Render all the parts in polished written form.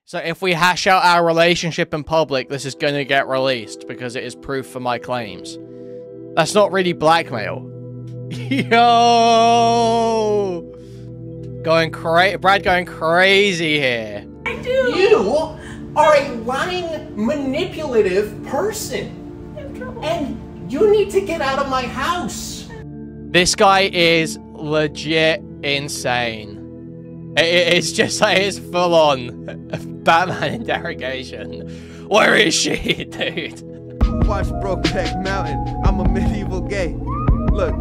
So if we hash out our relationship in public, this is going to get released because it is proof for my claims. That's not really blackmail. Yo! Brad going crazy here. I do! You are a lying, manipulative person. And you need to get out of my house. This guy is legit insane. It's just like, it's full on Batman interrogation. Where is she, dude? Watch Brokeback Mountain. I'm a medieval gay. Look,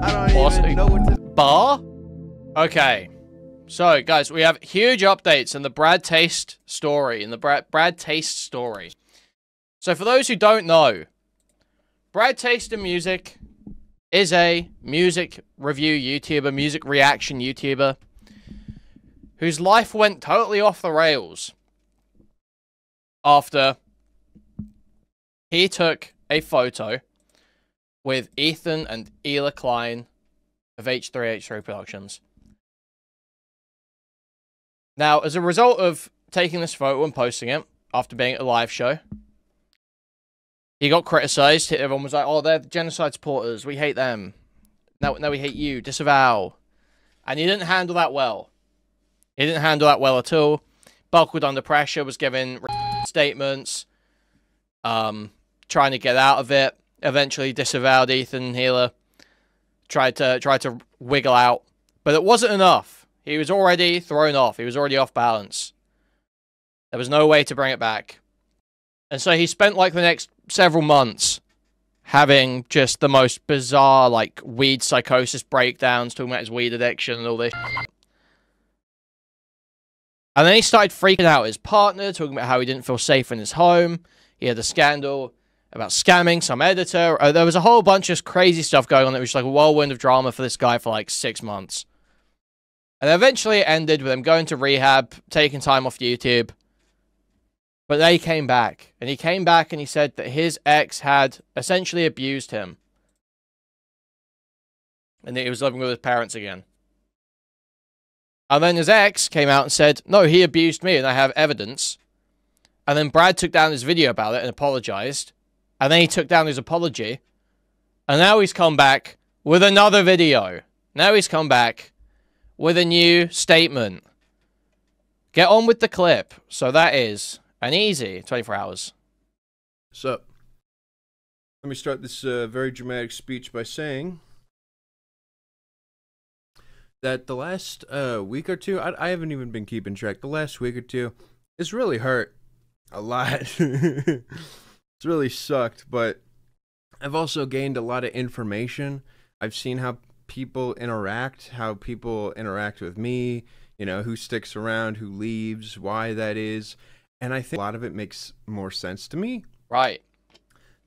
I don't even know what to... Bar? Okay. So, guys, we have huge updates in the Bradtaste story, Bradtaste story. So, for those who don't know, BradTasteInMusic is a music review YouTuber, music reaction YouTuber, whose life went totally off the rails after he took a photo with Ethan and Ela Klein of H3H3 Productions. Now, as a result of taking this photo and posting it after being at a live show, he got criticized. Everyone was like, oh, they're genocide supporters. We hate them. Now we hate you. Disavow. And he didn't handle that well. He didn't handle that well at all. Buckled under pressure, was giving statements, trying to get out of it. Eventually disavowed Ethan and Ela. Tried to wiggle out. But it wasn't enough. He was already thrown off. He was already off balance. There was no way to bring it back. And so he spent like the next several months having just the most bizarre, like, weed psychosis breakdowns, talking about his weed addiction and all this. And then he started freaking out his partner, talking about how he didn't feel safe in his home. He had a scandal about scamming some editor. There was a whole bunch of crazy stuff going on. It was like a whirlwind of drama for this guy for like 6 months. And eventually it ended with him going to rehab, taking time off YouTube. But then he came back. And he came back and he said that his ex had essentially abused him. And that he was living with his parents again. And then his ex came out and said, no, he abused me and I have evidence. And then Brad took down his video about it and apologized. And then he took down his apology. And now he's come back with another video. Now he's come back with a new statement. Get on with the clip. So that is an easy 24 hours. So, let me start this very dramatic speech by saying that the last week or two, I haven't even been keeping track. The last week or two, it's really hurt a lot. It's really sucked, but I've also gained a lot of information. I've seen how people interact with me, you know, who sticks around, who leaves, why that is. And I think a lot of it makes more sense to me. Right.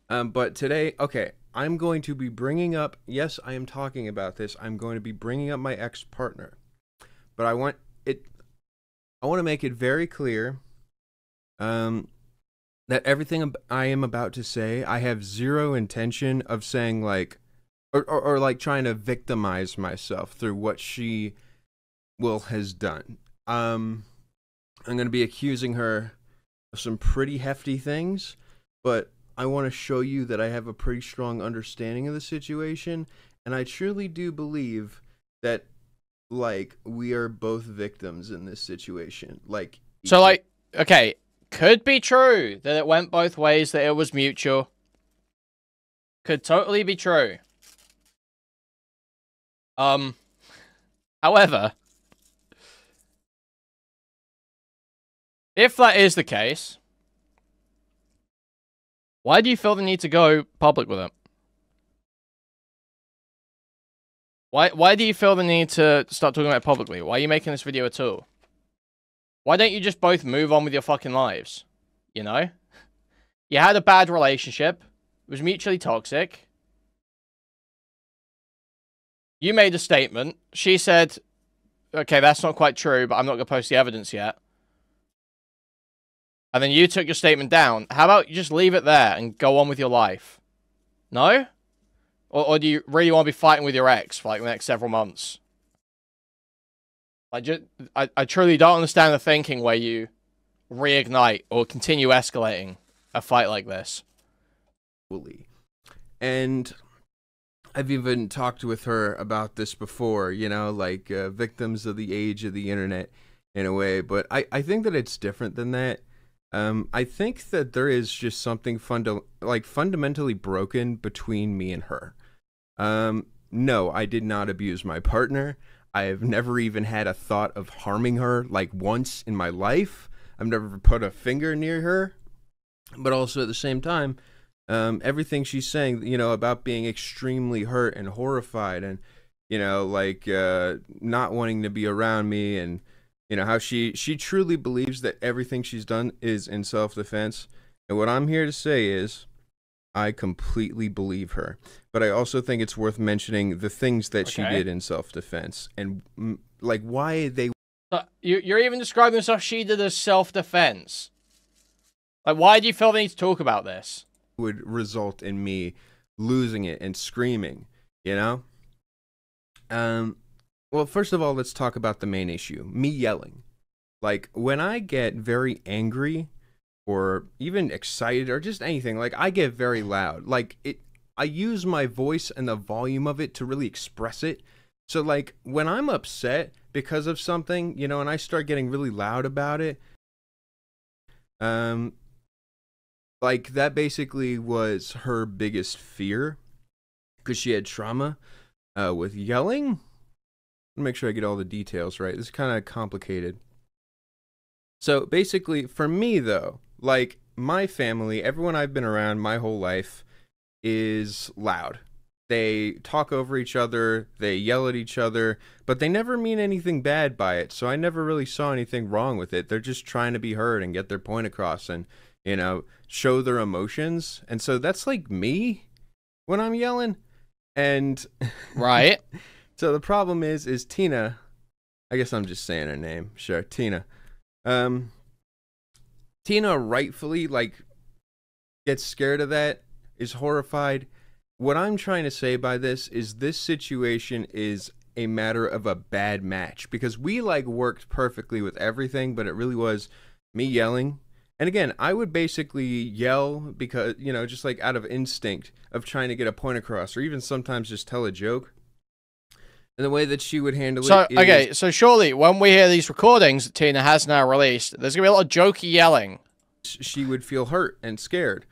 But today, okay, I'm going to be bringing up, yes, I am talking about this. I'm going to be bringing up my ex-partner. But I want to make it very clear that everything I am about to say, I have zero intention of saying like, or like trying to victimize myself through what she has done. I'm going to be accusing her of some pretty hefty things, but I want to show you that I have a pretty strong understanding of the situation, and I truly do believe that, like, we are both victims in this situation. Like, so, like, okay, could be true that it went both ways, that it was mutual. Could totally be true. However, if that is the case, why do you feel the need to go public with it? Why do you feel the need to start talking about it publicly? Why are you making this video at all? Why don't you just both move on with your fucking lives? You know? You had a bad relationship. It was mutually toxic. You made a statement. She said, okay, that's not quite true, but I'm not going to post the evidence yet. And then you took your statement down. How about you just leave it there and go on with your life? No? Or do you really want to be fighting with your ex for like the next several months? I truly don't understand the thinking where you reignite or continue escalating a fight like this. And I've even talked with her about this before, you know, like victims of the age of the internet in a way. But I think that it's different than that. I think that there is just something fundamentally broken between me and her. No, I did not abuse my partner. I have never even had a thought of harming her, like, once in my life. I've never put a finger near her. But also at the same time, everything she's saying, you know, about being extremely hurt and horrified and, you know, like, not wanting to be around me, and, you know, how she truly believes that everything she's done is in self-defense. And what I'm here to say is I completely believe her. But I also think it's worth mentioning the things that she did in self-defense and, like, why they... You're even describing stuff she did as self-defense. Like, why do you feel the need to talk about this? Would result in me losing it and screaming, you know? Well, first of all, let's talk about the main issue. Me yelling. Like, when I get very angry or even excited or just anything, like, I get very loud. Like, I use my voice and the volume of it to really express it. So, like, when I'm upset because of something, you know, and I start getting really loud about it, like, that basically was her biggest fear, because she had trauma with yelling. Make sure I get all the details right. This is kind of complicated. So basically, for me though, like, my family, everyone I've been around my whole life is loud. They talk over each other, they yell at each other, but they never mean anything bad by it. So I never really saw anything wrong with it. They're just trying to be heard and get their point across and, you know, show their emotions. And so that's like me when I'm yelling. And right. So the problem is Tina, I guess I'm just saying her name. Sure, Tina. Tina rightfully, like, gets scared of that, is horrified. What I'm trying to say by this situation is a matter of a bad match, because we, like, worked perfectly with everything, but it really was me yelling. And again, I would basically yell because, you know, just like out of instinct of trying to get a point across, or even sometimes just tell a joke. And the way that she would handle it is... Okay, so surely when we hear these recordings that Tina has now released, there's going to be a lot of jokey yelling. She would feel hurt and scared.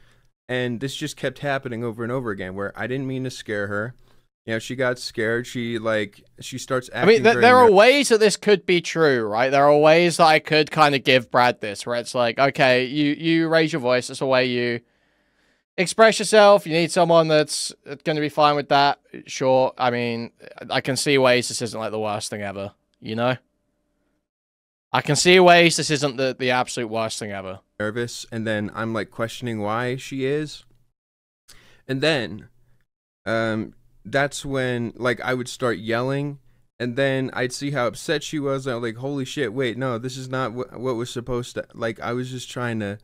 And this just kept happening over and over again, where I didn't mean to scare her. You know, she got scared. She starts acting. I mean, there are ways that this could be true, right? There are ways that I could kind of give Brad this, where it's like, okay, you raise your voice. That's the way you express yourself. You need someone that's going to be fine with that. Sure. I mean, I can see ways this isn't like the worst thing ever, you know? I can see ways this isn't the absolute worst thing ever. Nervous, and then I'm like questioning why she is. And then that's when, like, I would start yelling, and then I'd see how upset she was. I was like, holy shit, wait, no, this is not what was supposed to, like, I was just trying to,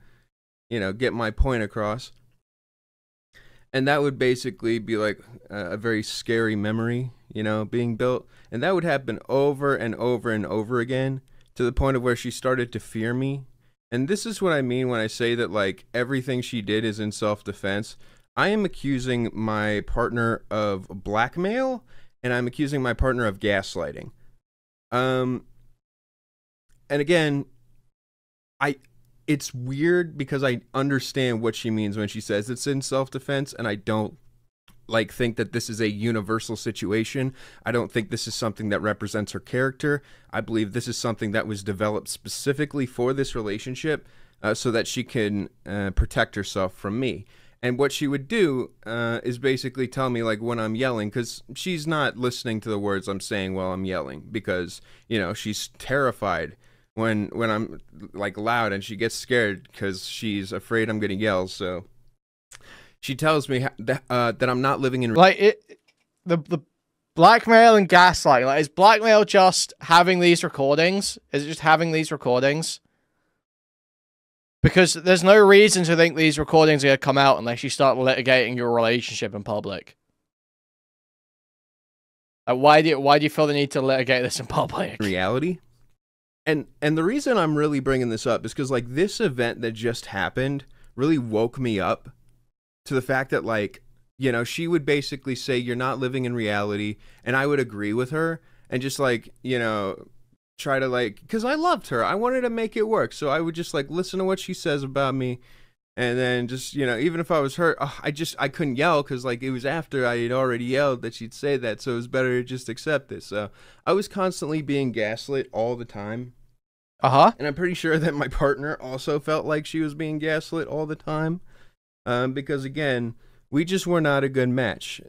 you know, get my point across. And that would basically be like a very scary memory, you know, being built. And that would happen over and over and over again, to the point of where she started to fear me. And this is what I mean when I say that, like, everything she did is in self-defense. I am accusing my partner of blackmail, and I'm accusing my partner of gaslighting. And again, it's weird because I understand what she means when she says it's in self-defense, and I don't, like, think that this is a universal situation. I don't think this is something that represents her character. I believe this is something that was developed specifically for this relationship, so that she can protect herself from me. And what she would do is basically tell me, like, when I'm yelling, because she's not listening to the words I'm saying while I'm yelling, because, you know, she's terrified when I'm, like, loud, and she gets scared because she's afraid I'm going to yell. So she tells me that I'm not living in... Like, the blackmail and gaslighting, like, is blackmail just having these recordings? Is it just having these recordings? Because there's no reason to think these recordings are going to come out unless you start litigating your relationship in public. Like, why do you feel the need to litigate this in public? Reality? And the reason I'm really bringing this up is because like this event that just happened really woke me up to the fact that like, you know, she would basically say you're not living in reality, and I would agree with her and just like, you know, try to like, because I loved her, I wanted to make it work, so I would just like listen to what she says about me, and then just, you know, even if I was hurt, I couldn't yell because like it was after I had already yelled that she'd say that, so it was better to just accept it. So I was constantly being gaslit all the time. And I'm pretty sure that my partner also felt like she was being gaslit all the time. Because again, we just were not a good match.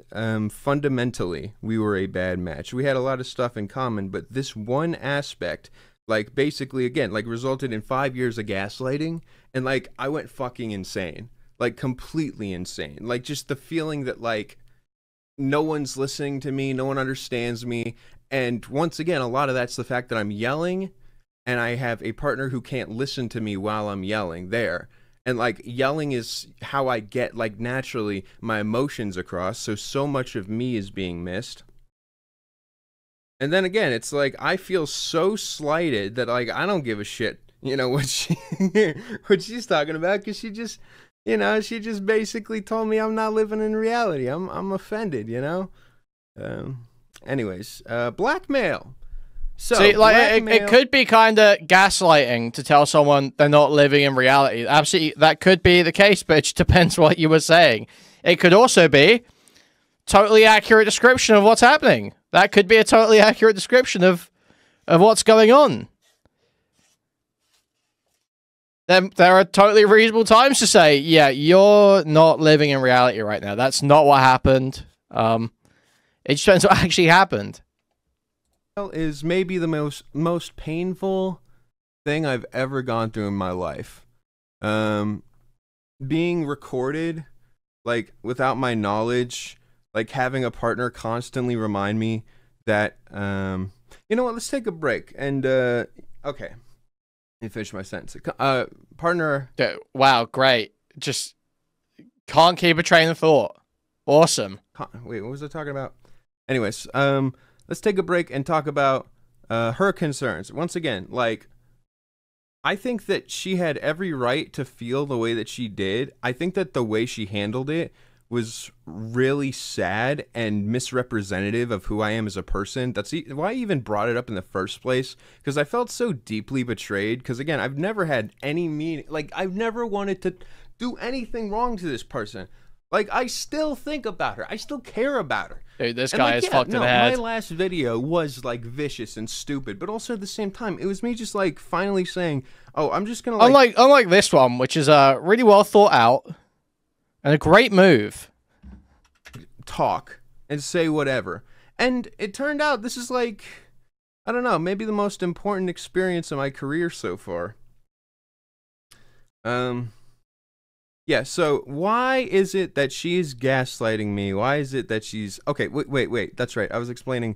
Fundamentally, we were a bad match. We had a lot of stuff in common, but this one aspect, like basically again, like resulted in 5 years of gaslighting, and like I went fucking insane. Like completely insane. Like just the feeling that like no one's listening to me, no one understands me. And once again, a lot of that's the fact that I'm yelling and I have a partner who can't listen to me while I'm yelling there. And like yelling is how I get like naturally my emotions across. So much of me is being missed. And then again, it's like I feel so slighted that like I don't give a shit, you know, what she's talking about, because she just, you know, she just basically told me I'm not living in reality. I'm offended, you know. Anyways, blackmail. So, see, like it could be kind of gaslighting to tell someone they're not living in reality. Absolutely, that could be the case, but it just depends what you were saying. It could also be totally accurate description of what's happening. That could be a totally accurate description of what's going on. There are totally reasonable times to say, yeah, you're not living in reality right now. That's not what happened. It just depends what actually happened. Is maybe the most painful thing I've ever gone through in my life. Being recorded, like without my knowledge, like having a partner constantly remind me that, you know what, let's take a break. And, okay, let me finish my sentence. Partner. Wow, great. Just can't keep a train of thought. Awesome. Wait, what was I talking about? Anyways, let's take a break and talk about her concerns. Once again, like, I think that she had every right to feel the way that she did. I think that the way she handled it was really sad and misrepresentative of who I am as a person. That's why I even brought it up in the first place, because I felt so deeply betrayed. Because again, I've never had any meaning. Like, I've never wanted to do anything wrong to this person. Like, I still think about her. I still care about her. Dude, this guy is fucked in the head. My last video was, like, vicious and stupid, but also at the same time, it was me just, like, finally saying, oh, I'm just gonna, like... Unlike this one, which is really well thought out, and a great move. Talk and say whatever. And it turned out this is, like, I don't know, maybe the most important experience of my career so far. Yeah, so why is it that she's gaslighting me? Why is it that she's... Okay, wait. That's right. I was explaining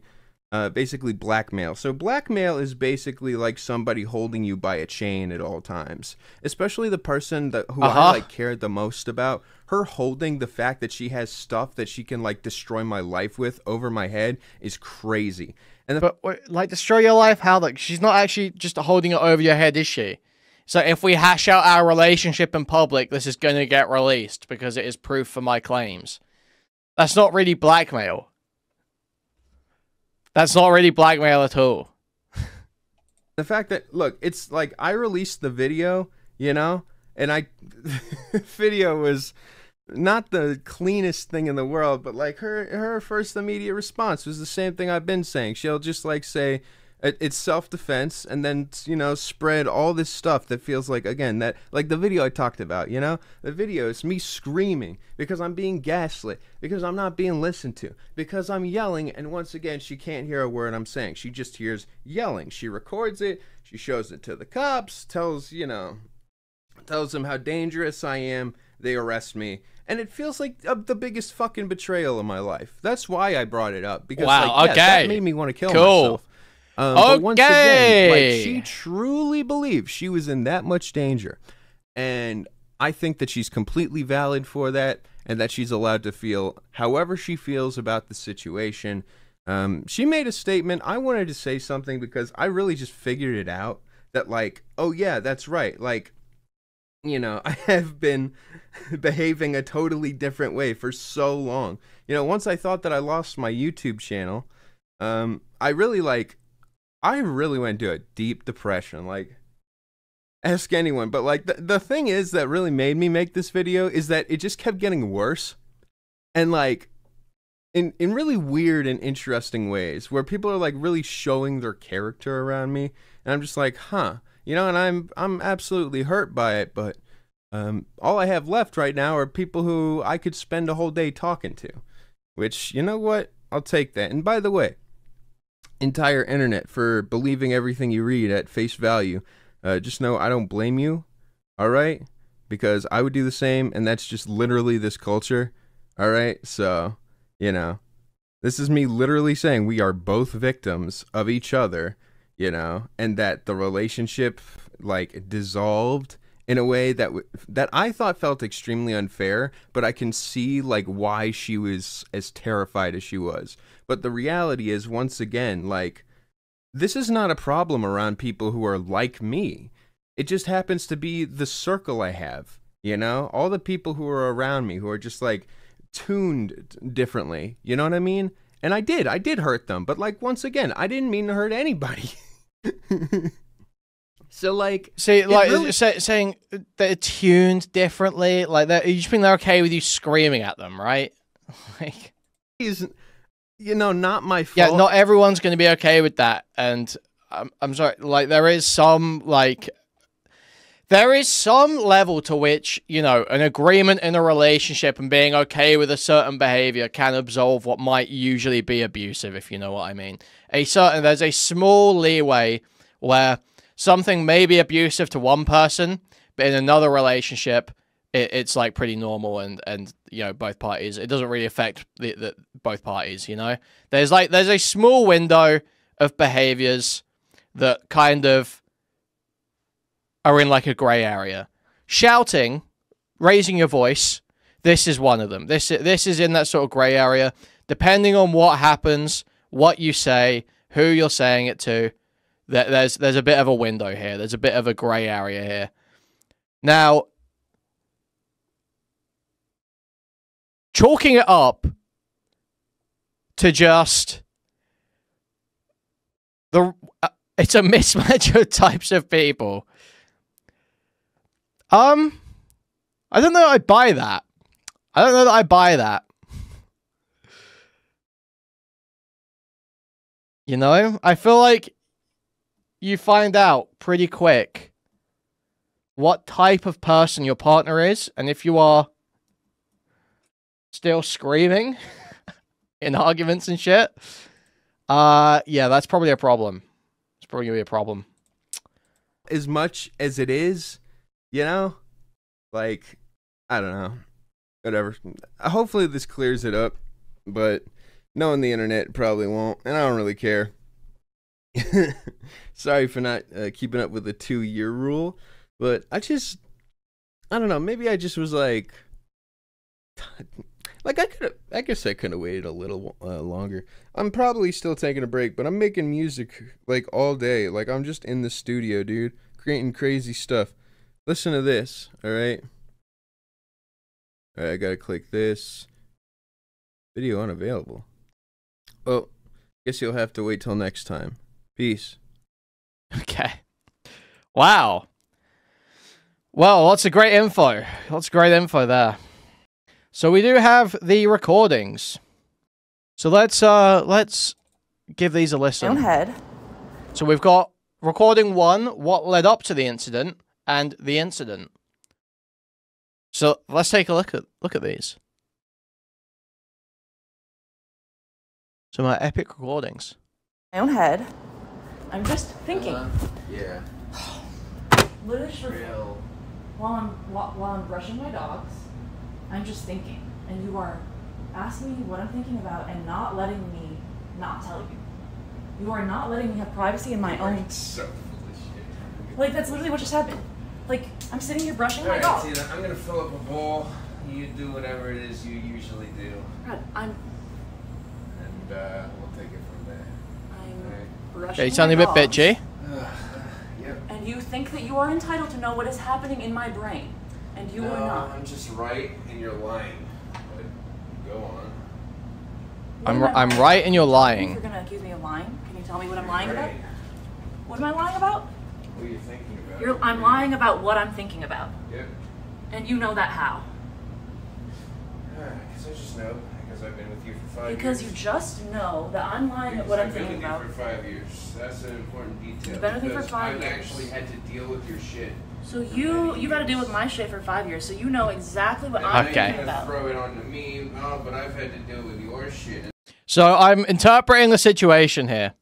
basically blackmail. So blackmail is basically like somebody holding you by a chain at all times. Especially the person who I like cared the most about. Her holding the fact that she has stuff that she can like destroy my life with over my head is crazy. And but like destroy your life? How? Like she's not actually just holding it over your head, is she? So if we hash out our relationship in public, this is going to get released because it is proof for my claims. That's not really blackmail. That's not really blackmail at all. The fact that, look, it's like I released the video, you know, and video was not the cleanest thing in the world, but like her first immediate response was the same thing I've been saying. She'll just like say, it's self-defense, and then, you know, spread all this stuff that feels like, again, that, like the video I talked about, you know? The video is me screaming because I'm being gaslit, because I'm not being listened to, because I'm yelling, and once again, she can't hear a word I'm saying. She just hears yelling. She records it, she shows it to the cops, tells them how dangerous I am, they arrest me, and it feels like the biggest fucking betrayal of my life. That's why I brought it up, because, that made me want to kill myself. But once again, like, she truly believed she was in that much danger. And I think that she's completely valid for that, and that she's allowed to feel however she feels about the situation. She made a statement. I wanted to say something because I really just figured it out. that like, oh yeah, that's right. Like, you know, I have been behaving a totally different way for so long. You know, once I thought that I lost my YouTube channel, I really went into a deep depression. Like, ask anyone. But like the thing is that really made me make this video is that it just kept getting worse. And like in really weird and interesting ways where people are like really showing their character around me. And I'm just like, huh. You know, and I'm absolutely hurt by it, but all I have left right now are people who I could spend a whole day talking to. Which, you know what? I'll take that. And by the way, entire internet for believing everything you read at face value, just know I don't blame you, alright? Because I would do the same, and that's just literally this culture, alright? So, you know, this is me literally saying we are both victims of each other, you know, and that the relationship, like, dissolved in a way that I thought felt extremely unfair, but I can see, like, why she was as terrified as she was. But the reality is, once again, like, this is not a problem around people who are like me. It just happens to be the circle I have, you know? All the people who are around me who are just, like, tuned differently, you know what I mean? And I did hurt them, but like once again, I didn't mean to hurt anybody. So like, see, like really... saying they're tuned differently, like that. You just think they're okay with you screaming at them, right? Like, he's, you know, not my fault. Yeah, not everyone's going to be okay with that, and I'm sorry. Like, there is some level to which, you know, an agreement in a relationship and being okay with a certain behavior can absolve what might usually be abusive, if you know what I mean. There's a small leeway where something may be abusive to one person, but in another relationship, it's like pretty normal and you know, both parties, it doesn't really affect both parties, you know? There's a small window of behaviors that kind of are in like a gray area. Shouting, raising your voice, this is one of them. This is in that sort of gray area. Depending on what happens, what you say, who you're saying it to, there's a bit of a window here. There's a bit of a gray area here. Now, chalking it up to just it's a mismatch of types of people. I don't know that I buy that. I don't know that I buy that. You know? I feel like you find out pretty quick what type of person your partner is, and if you are still screaming in arguments and shit, yeah, that's probably a problem. It's probably gonna be a problem. As much as it is, you know, like, I don't know, whatever. Hopefully this clears it up, but knowing the internet probably won't, and I don't really care. Sorry for not keeping up with the 2-year rule, but I don't know, maybe I just was like I guess I could have waited a little longer. I'm probably still taking a break, but I'm making music like all day. Like, I'm just in the studio, dude, creating crazy stuff. Listen to this, alright? Alright, I gotta click this. Video unavailable. Well, guess you'll have to wait till next time. Peace. Okay. Wow. Well, lots of great info. Lots of great info there. So we do have the recordings. So let's give these a listen. Own head. So we've got recording 1, what led up to the incident, and the incident. So let's take a look at these. Some epic recordings. My own head. I'm just thinking. Yeah. Literally, while I'm brushing my dogs, I'm just thinking, and you are asking me what I'm thinking about and not letting me not tell you. You are not letting me have privacy in my own. So foolish. Like, that's literally what just happened. Like, I'm sitting here brushing my dog. Tina, I'm gonna fill up a bowl. You do whatever it is you usually do. Brad, And we'll take it from there. I'm right. brushing Okay, you sounding a bit bitchy. Yeah, Yeah. And you think that you are entitled to know what is happening in my brain. And you are not. I'm just right and you're lying. But go on. I'm right and you're lying. You're gonna accuse me of lying? Can you tell me what I'm lying about? Right. What am I lying about? What are you thinking about? I'm lying about what I'm thinking about. Yep. And you know that how? Because I just know. Because I've been with you for 5 years. Because you just know that I'm lying at what I'm thinking about. I've been with you for 5 years. That's an important detail. You've been with me for because 5 I've years. actually had to deal with your shit. So you've had to deal with my shit for 5 years, so you know exactly what And I'm Okay. thinking You're gonna about. throw it onto me, but I've had to deal with your shit. So I'm interpreting the situation here.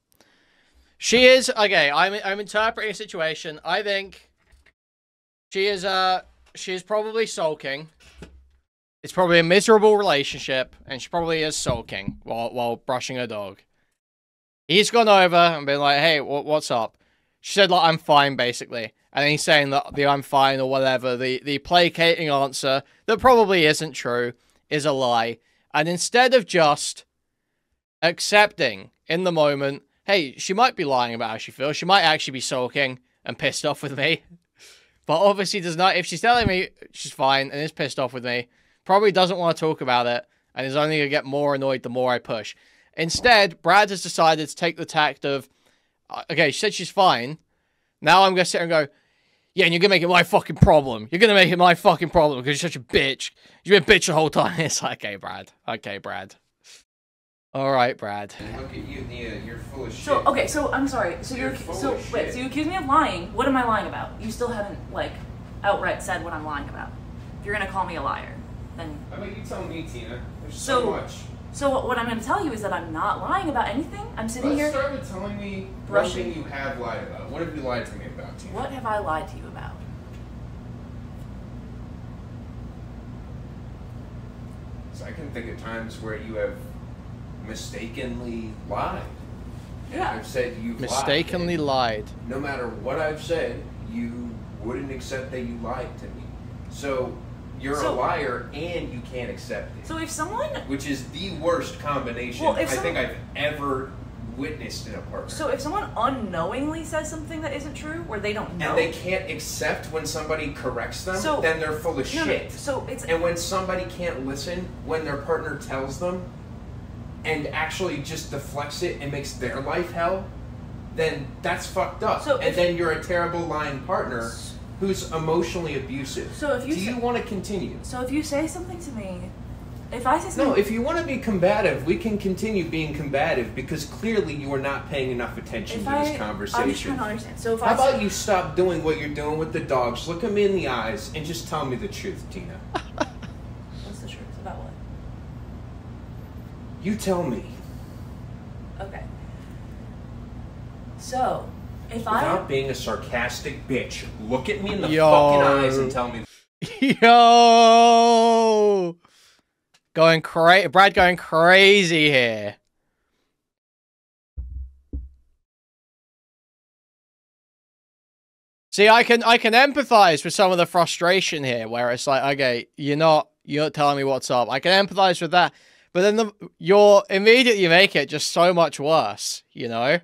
She is okay. I'm interpreting a situation. I think she is probably sulking. It's probably a miserable relationship, and she probably is sulking while brushing her dog. He's gone over and been like, "Hey, what's up?" She said, "Like, I'm fine," basically, and he's saying that the "I'm fine" or whatever, the placating answer that probably isn't true, is a lie, and instead of just accepting in the moment, hey, she might be lying about how she feels. She might actually be sulking and pissed off with me. But obviously does not. If she's telling me she's fine and is pissed off with me, probably doesn't want to talk about it and is only going to get more annoyed the more I push. Instead, Brad has decided to take the tact of, okay, she said she's fine. Now I'm going to sit here and go, yeah, and you're going to make it my fucking problem. You're going to make it my fucking problem because you're such a bitch. You've been a bitch the whole time. It's like, okay, Brad. Okay, Brad. All right, Brad. And look at you, Nia. You're full of shit. So okay, so I'm sorry. So You're full so of wait. shit. So you accuse me of lying. What am I lying about? You still haven't like outright said what I'm lying about. If you're gonna call me a liar, then How about you tell me, Tina? There's So- so much. so what I'm gonna tell you is that I'm not lying about anything. I'm sitting Let's here. start with telling me one brushing- thing you have lied about. What have you lied to me about, Tina? What have I lied to you about? So I can think of times where you have mistakenly lied. Yeah. I've said you've Mistakenly lied. lied. No matter what I've said, you wouldn't accept that you lied to me. So you're a So- liar and you can't accept it. So if someone Which is the worst combination Well, if I think some- I've ever witnessed in a partner. So if someone unknowingly says something that isn't true, where they don't know, and they can't accept when somebody corrects them, So- then they're full of no, shit. so it's And when somebody can't listen when their partner tells them and actually just deflects it and makes their life hell, then that's fucked up. So and if- then you're a terrible lying partner who's emotionally abusive. So if you Do you say- want to continue? so if you say something to me, if I say something, No, if you want to be combative, we can continue being combative because clearly you are not paying enough attention if to I, this conversation. I'm just trying to understand. So if How I about say, you stop doing what you're doing with the dogs, look them in the eyes, and just tell me the truth, Tina? what's the truth about what? You tell me. Okay. So if Without being a sarcastic bitch, look at me in the Yo. fucking eyes and tell me. Yo! Brad going crazy here. See, I can empathize with some of the frustration here, where it's like, okay, you're not telling me what's up. I can empathize with that, but then you're immediately make it just so much worse, you know?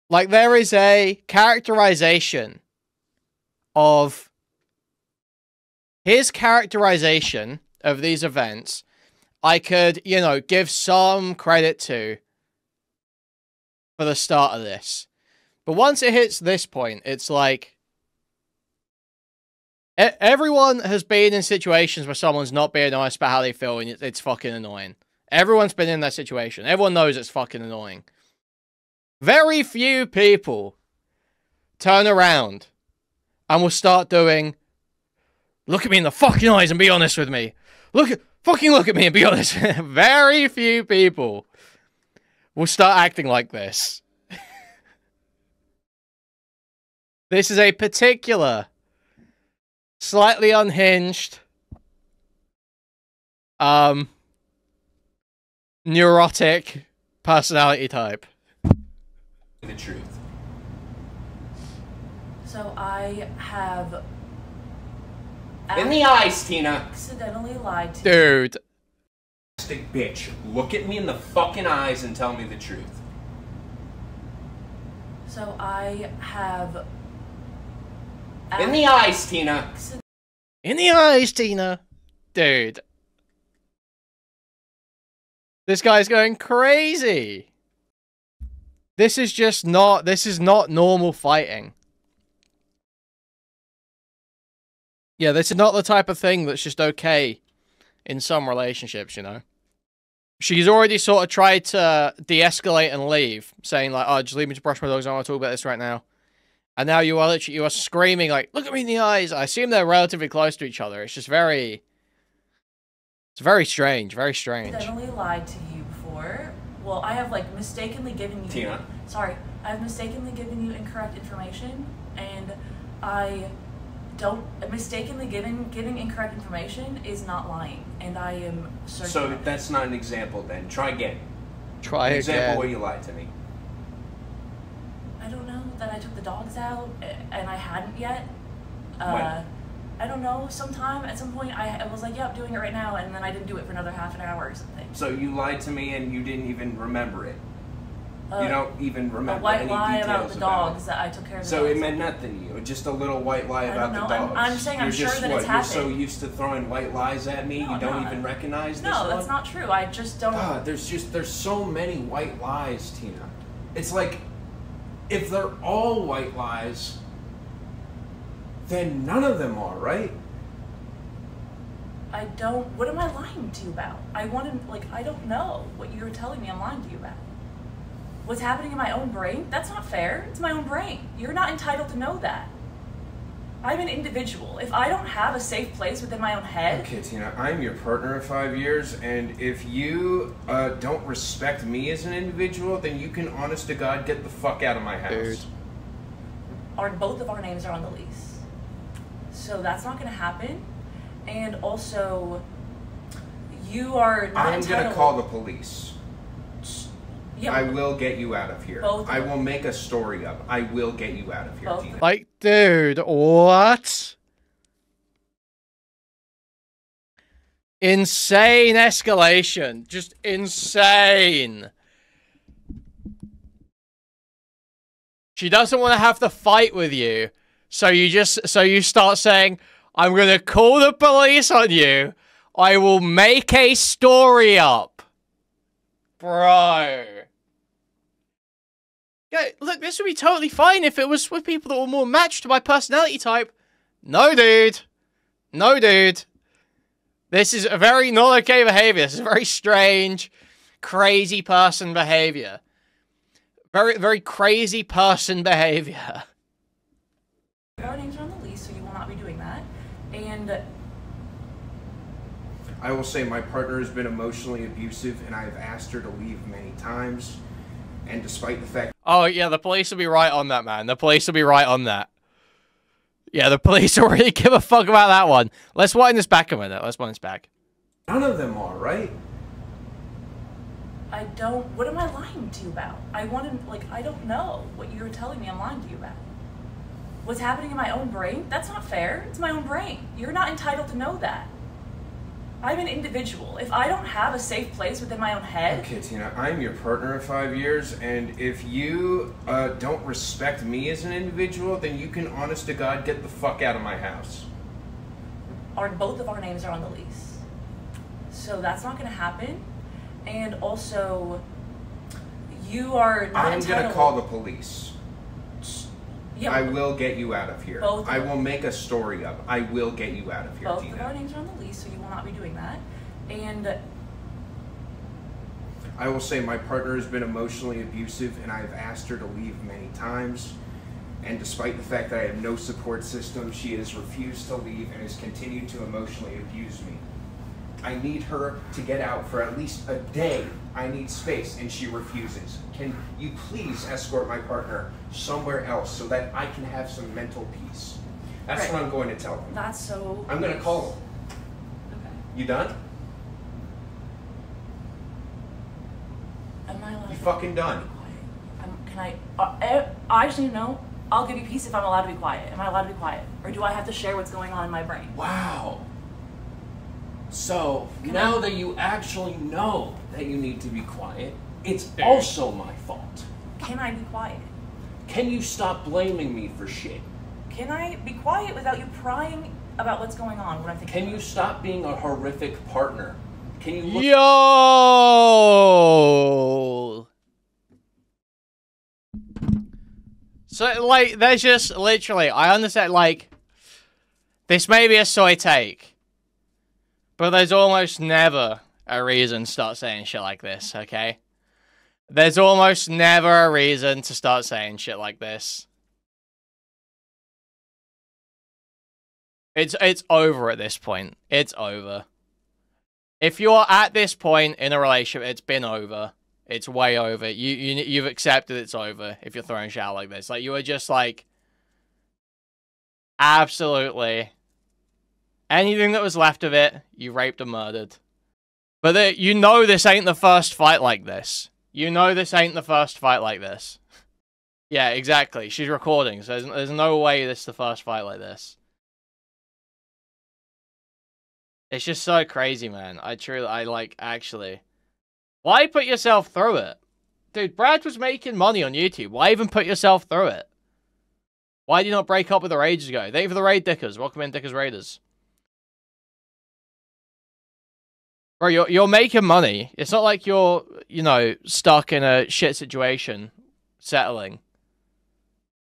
Like, there is a characterization of his characterization of these events. I could, give some credit to for the start of this. But once it hits this point, it's like, everyone has been in situations where someone's not being honest about how they feel, and it's fucking annoying. Everyone's been in that situation. Everyone knows it's fucking annoying. Very few people turn around and will start doing, look at me in the fucking eyes and be honest with me. Fucking look at me and be honest. Very few people will start acting like this. This is a particular, slightly unhinged, neurotic personality type. The truth. so I have In the eyes, Tina. accidentally lied to you. Dude. Sarcastic bitch, look at me in the fucking eyes and tell me the truth. So I have In the eyes, Tina. In the eyes, Tina. Dude. This guy's going crazy. This is not normal fighting. Yeah, this is not the type of thing that's just okay in some relationships, you know? She's already sort of tried to de-escalate and leave, saying like, oh, just leave me to brush my dogs, I don't want to talk about this right now. And now you are screaming like, look at me in the eyes. I assume they're relatively close to each other. It's just very... It's very strange, very strange. I definitely lied to you before. Well, I have like mistakenly given you... Tina. Sorry. I've mistakenly given you incorrect information, and I don't... Mistakenly giving incorrect information is not lying, and I am certain... So that's not an example then. Try again. Try again. Example where you lied to me. I don't know that I took the dogs out, and I hadn't yet. When? I don't know, at some point, I was like, yeah, I'm doing it right now, and then I didn't do it for another half an hour or something. So you lied to me and you didn't even remember it. You don't even remember a white any lie details about the dogs that I took care of the So dogs. it meant nothing to you. Just a little white lie about the dogs. I'm saying I'm sure that it's happened. You're so used to throwing white lies at me, No, you don't no, even recognize this No, one? that's not true. I just don't... God, there's so many white lies, Tina. It's like, if they're all white lies, then none of them are, right? I don't... What am I lying to you about? I don't know what you're telling me I'm lying to you about. What's happening in my own brain? That's not fair. It's my own brain. You're not entitled to know that. I'm an individual. If I don't have a safe place within my own head... Okay, Tina, I'm your partner of 5 years, and if you don't respect me as an individual, then you can, honest to God, get the fuck out of my house. Dude. Both of our names are on the lease. So that's not going to happen. And also, you are not I'm entitled... going to call the police. Yeah, I will get you out of here. I will make a story up. I will get you out of here, Tina. Like, dude, what? Insane escalation. Just insane. She doesn't want to have to fight with you. So you start saying, I'm going to call the police on you. I will make a story up. Bro. Yeah, look, this would be totally fine if it was with people that were more matched to my personality type. No, dude. No, dude. This is a very not okay behavior. This is very strange, crazy person behavior. Very, very crazy person behavior. Our names are on the lease, so you will not be doing that. And I will say my partner has been emotionally abusive, and I have asked her to leave many times. And despite the fact... Oh, yeah, the police will be right on that, man. The police will be right on that. Yeah, the police will really give a fuck about that one. Let's wind this back a minute. Let's wind this back. None of them are, right? I don't... What am I lying to you about? I don't know what you're telling me I'm lying to you about. What's happening in my own brain? That's not fair. It's my own brain. You're not entitled to know that. I'm an individual. If I don't have a safe place within my own head... Okay, Tina, I'm your partner of 5 years, and if you don't respect me as an individual, then you can, honest to God, get the fuck out of my house. Both of our names are on the lease. So that's not going to happen. And also, you are not I'm entitled... going to call the police. Yeah, I will get you out of here. I will make a story up. I will get you out of here, Tina. Tina. Both of our names are on the lease, so you will not be doing that. And I will say my partner has been emotionally abusive, and I have asked her to leave many times. And despite the fact that I have no support system, she has refused to leave and has continued to emotionally abuse me. I need her to get out for at least a day. I need space, and she refuses. Can you please escort my partner somewhere else so that I can have some mental peace? That's what I'm going to tell them. That's so... I'm going to call them. Okay. You done? Am I allowed You to fucking done? be quiet? Can I just need to know. I'll give you peace if I'm allowed to be quiet. Am I allowed to be quiet? Or do I have to share what's going on in my brain? Wow. So, now that you actually know that you need to be quiet, it's also my fault. Can I be quiet? Can you stop blaming me for shit? Can I be quiet without you prying about what's going on? What I'm thinking. Can you stop being a horrific partner? Can you look? Yo! So, like, there's just literally, I understand, like, this may be a soy take, but there's almost never a reason to start saying shit like this, okay? There's almost never a reason to start saying shit like this. It's over at this point. It's over. If you're at this point in a relationship, it's been over. It's way over. You've accepted it's over if you're throwing shit out like this. Like, you are just like, absolutely anything that was left of it, you raped and murdered. But you know this ain't the first fight like this. You know this ain't the first fight like this. Yeah, exactly. She's recording, so there's no way this is the first fight like this. It's just so crazy, man. Actually. Why put yourself through it? Dude, Brad was making money on YouTube. Why even put yourself through it? Why did you not break up with her ages ago? Thank you for the raid, Dickers. Welcome in, Dickers Raiders. Bro, you're making money. It's not like you're, you know, stuck in a shit situation, settling.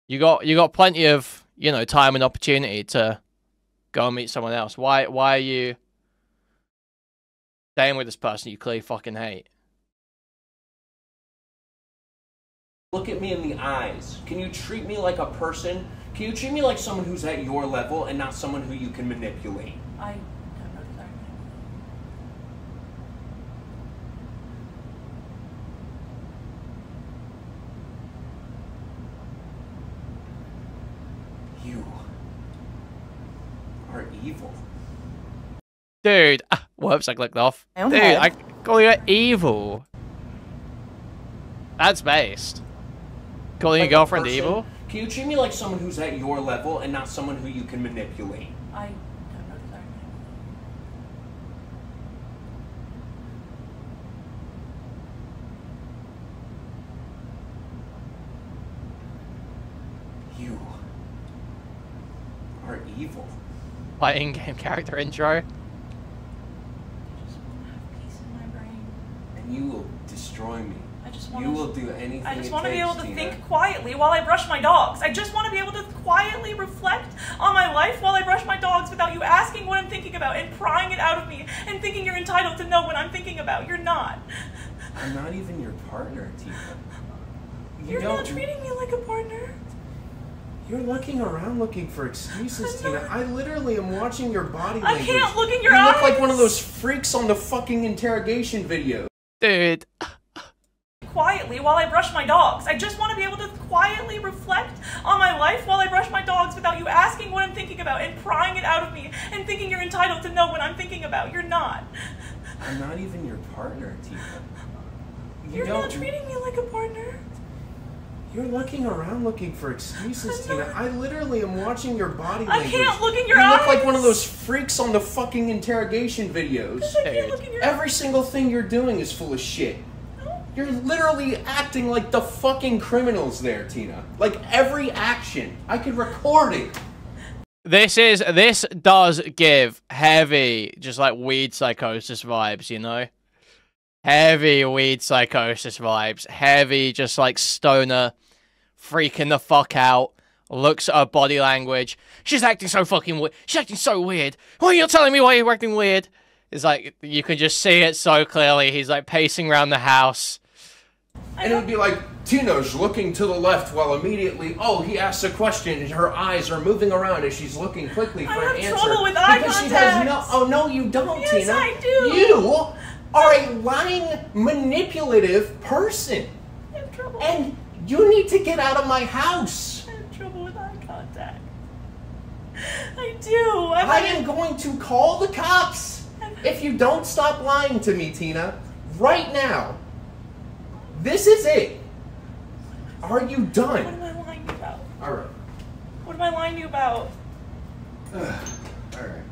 You got plenty of, you know, time and opportunity to go and meet someone else. Why are you staying with this person you clearly fucking hate? Look at me in the eyes. Can you treat me like a person? Can you treat me like someone who's at your level and not someone who you can manipulate? I don't know that. You are evil. Dude, whoops, I clicked off. Dude, I call you evil. That's based. Calling your girlfriend evil? Can you treat me like someone who's at your level and not someone who you can manipulate? I don't know that. You are evil. My in-game character intro. I just want to have peace in my brain. And you will destroy me. I just want You will do anything I just it want to be takes, able to Tina. think quietly while I brush my dogs. I just want to be able to quietly reflect on my life while I brush my dogs without you asking what I'm thinking about and prying it out of me and thinking you're entitled to know what I'm thinking about. You're not. I'm not even your partner, Tina. You're not treating me like a partner. You're looking around looking for excuses, Tina. I literally am watching your body I language. can't look in your You eyes. look like one of those freaks on the fucking interrogation video. Dude. Quietly while I brush my dogs. I just want to be able to quietly reflect on my life while I brush my dogs without you asking what I'm thinking about and prying it out of me and thinking you're entitled to know what I'm thinking about. You're not. I'm not even your partner, Tina. You're not treating me like a partner. You're looking around looking for excuses, Tina. I literally am watching your body I language. can't look in your You eyes. look like one of those freaks on the fucking interrogation videos. I can't look in your eyes. Every single thing you're doing is full of shit. You're literally acting like the fucking criminals there, Tina. Like every action. I could record it. This does give heavy, just like weed psychosis vibes, you know? Heavy weed psychosis vibes. Heavy, just like stoner, freaking the fuck out. Looks at her body language. She's acting so fucking weird. She's acting so weird. Why are you telling me why you're acting weird? It's like, you can just see it so clearly. He's like pacing around the house. And it would be like, Tina's looking to the left while immediately, oh, he asks a question and her eyes are moving around as she's looking quickly for I an have answer. trouble with eye because she has contact. oh no, you don't, Yes, Tina. I do. You are a lying, manipulative person. I have trouble. And you need to get out of my house. I have trouble with eye contact. I do. I am going to call the cops if you don't stop lying to me, Tina. Right now. This is it. Are you What done? am I lying to you about? Alright. What am I lying to you about? Alright.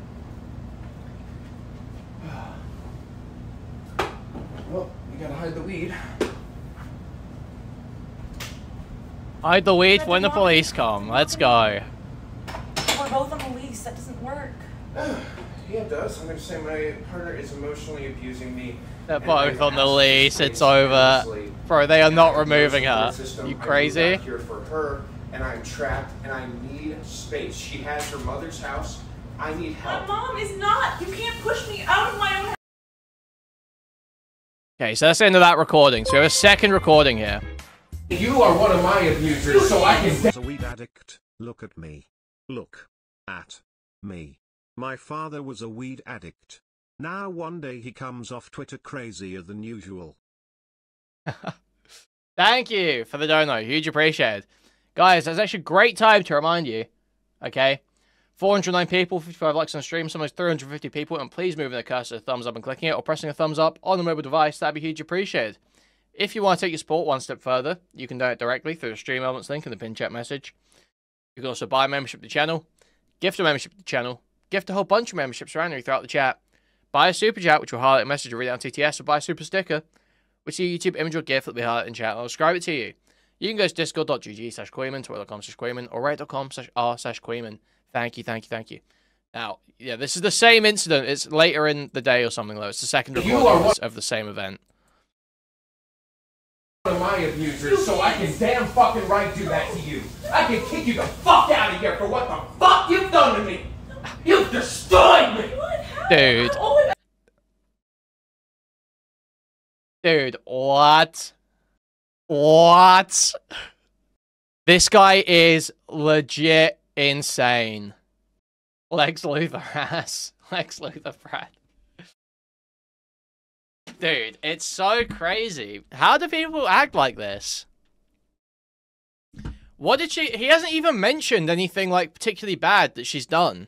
Well, you gotta hide the weed. Hide the weed when the police come. Let's go. we're both on a lease. That doesn't work. Yeah, it does. I'm going to say my partner is emotionally abusing me. They're both on the lease. It's over. Bro, they are not removing her. You crazy? I'm here for her, and I'm trapped, and I need space. She has her mother's house. I need help. My mom is not. You can't push me out of my own house. Okay, so that's the end of that recording. So we have a second recording here. You are one of my abusers, so I can... As a weed addict, look at me. Look at me. My father was a weed addict. Now one day he comes off Twitter crazier than usual. Thank you for the dono. Huge appreciated. Guys, that's actually a great time to remind you. Okay? 409 people, 55 likes on the stream, almost 350 people, and please moving the cursor to thumbs up and clicking it, or pressing a thumbs up on the mobile device. That'd be huge appreciated. If you want to take your support one step further, you can do it directly through the stream elements link in the pinned chat message. You can also buy a membership to the channel, gift a membership to the channel, gift a whole bunch of memberships randomly throughout the chat, buy a super chat, which will highlight a message or read out on TTS, or buy a super sticker, which is a YouTube image or GIF that will be highlighted in chat, and I'll describe it to you. You can go to discord.gg/Kuihman, twitter.com/Kuihman, or reddit.com/r/Kuihman. Thank you, thank you, thank you. Now, yeah, this is the same incident. It's later in the day or something, though. It's the second recording of the same event. One of my abusers, so I can damn fucking right do that to you. I can kick you the fuck out of here for what the fuck you've done to me. You've destroyed me. Dude. Dude, what? What? This guy is legit insane. Lex Luthor ass. Lex Luthor Brad. Dude, it's so crazy. How do people act like this? What did she... He hasn't even mentioned anything, like, particularly bad that she's done.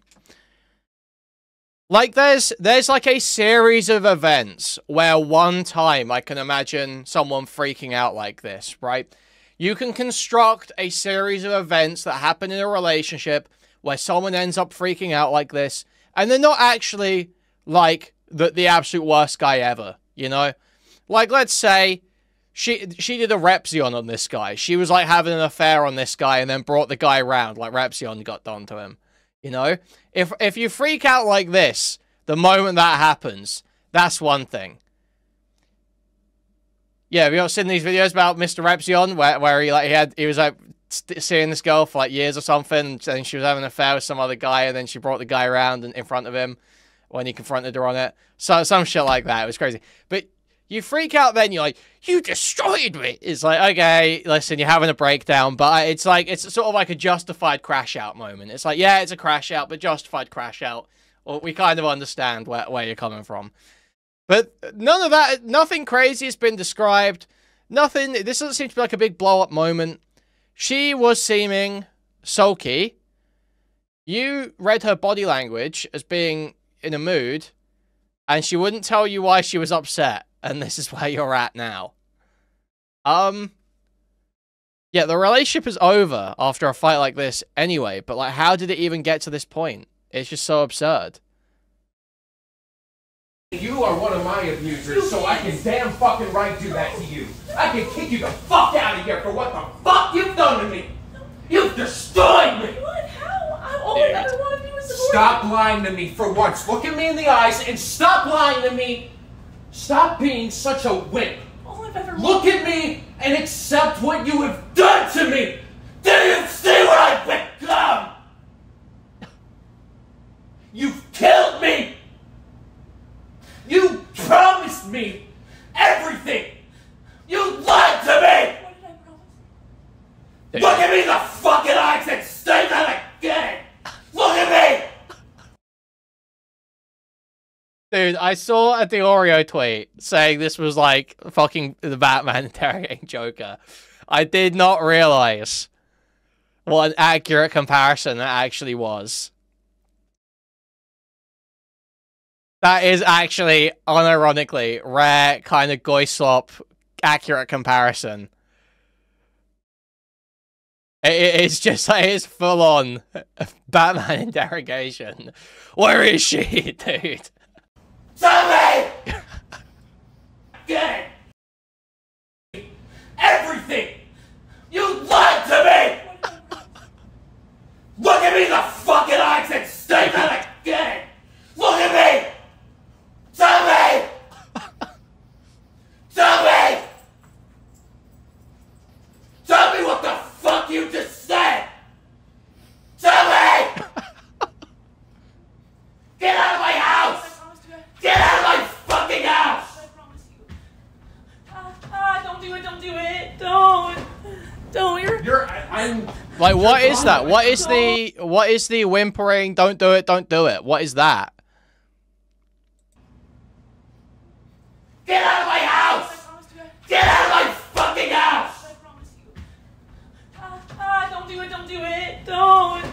Like, there's like a series of events where one time I can imagine someone freaking out like this, right? You can construct a series of events that happen in a relationship where someone ends up freaking out like this, and they're not actually, like, the absolute worst guy ever, you know? Like, let's say she did a Repzion on this guy. She was, like, having an affair on this guy and then brought the guy around, like Repzion got done to him. You know, if you freak out like this the moment that happens, that's one thing. Yeah, have you not seen these videos about Mr. Repzion where he was like seeing this girl for like years or something, and she was having an affair with some other guy, and then she brought the guy around in front of him when he confronted her on it. So some shit like that. It was crazy. But you freak out then, you're like, you destroyed me. It's like, okay, listen, you're having a breakdown, but it's like, it's sort of like a justified crash out moment. It's like, yeah, it's a crash out, but justified crash out. Well, we kind of understand where you're coming from. But none of that, nothing crazy has been described. Nothing, this doesn't seem to be like a big blow up moment. She was seeming sulky. You read her body language as being in a mood, and she wouldn't tell you why she was upset. And this is where you're at now. Yeah, the relationship is over after a fight like this anyway, but like, how did it even get to this point? It's just so absurd. You are one of my abusers, so I can damn fucking right do that to you. I can kick you the fuck out of here for what the fuck you've done to me. You've destroyed me. What? How? All I ever wanted to do was support you. Stop lying to me for once. Look at me in the eyes and stop lying to me. Stop being such a wimp. All I've ever Look at me and accept what you have done to me. Do you see what I've become? You've killed me. You promised me everything. You lied to me. What did I promise? Look at me in the fucking eyes and say that again. Look at me. Dude, I saw a Diorio tweet saying this was like fucking the Batman interrogating Joker. I did not realize what an accurate comparison that actually was. That is actually, unironically, rare kind of Goyslop accurate comparison. It's just, it is full on Batman interrogation. Where is she, dude? Tell me! Get it! Everything! You lied to me! Look at me in the fucking eyes Like, what is that? What is the whimpering, don't do it, don't do it? What is that? Get out of my house! Get out of my fucking house! I promise you. Don't do it, don't do it. Don't.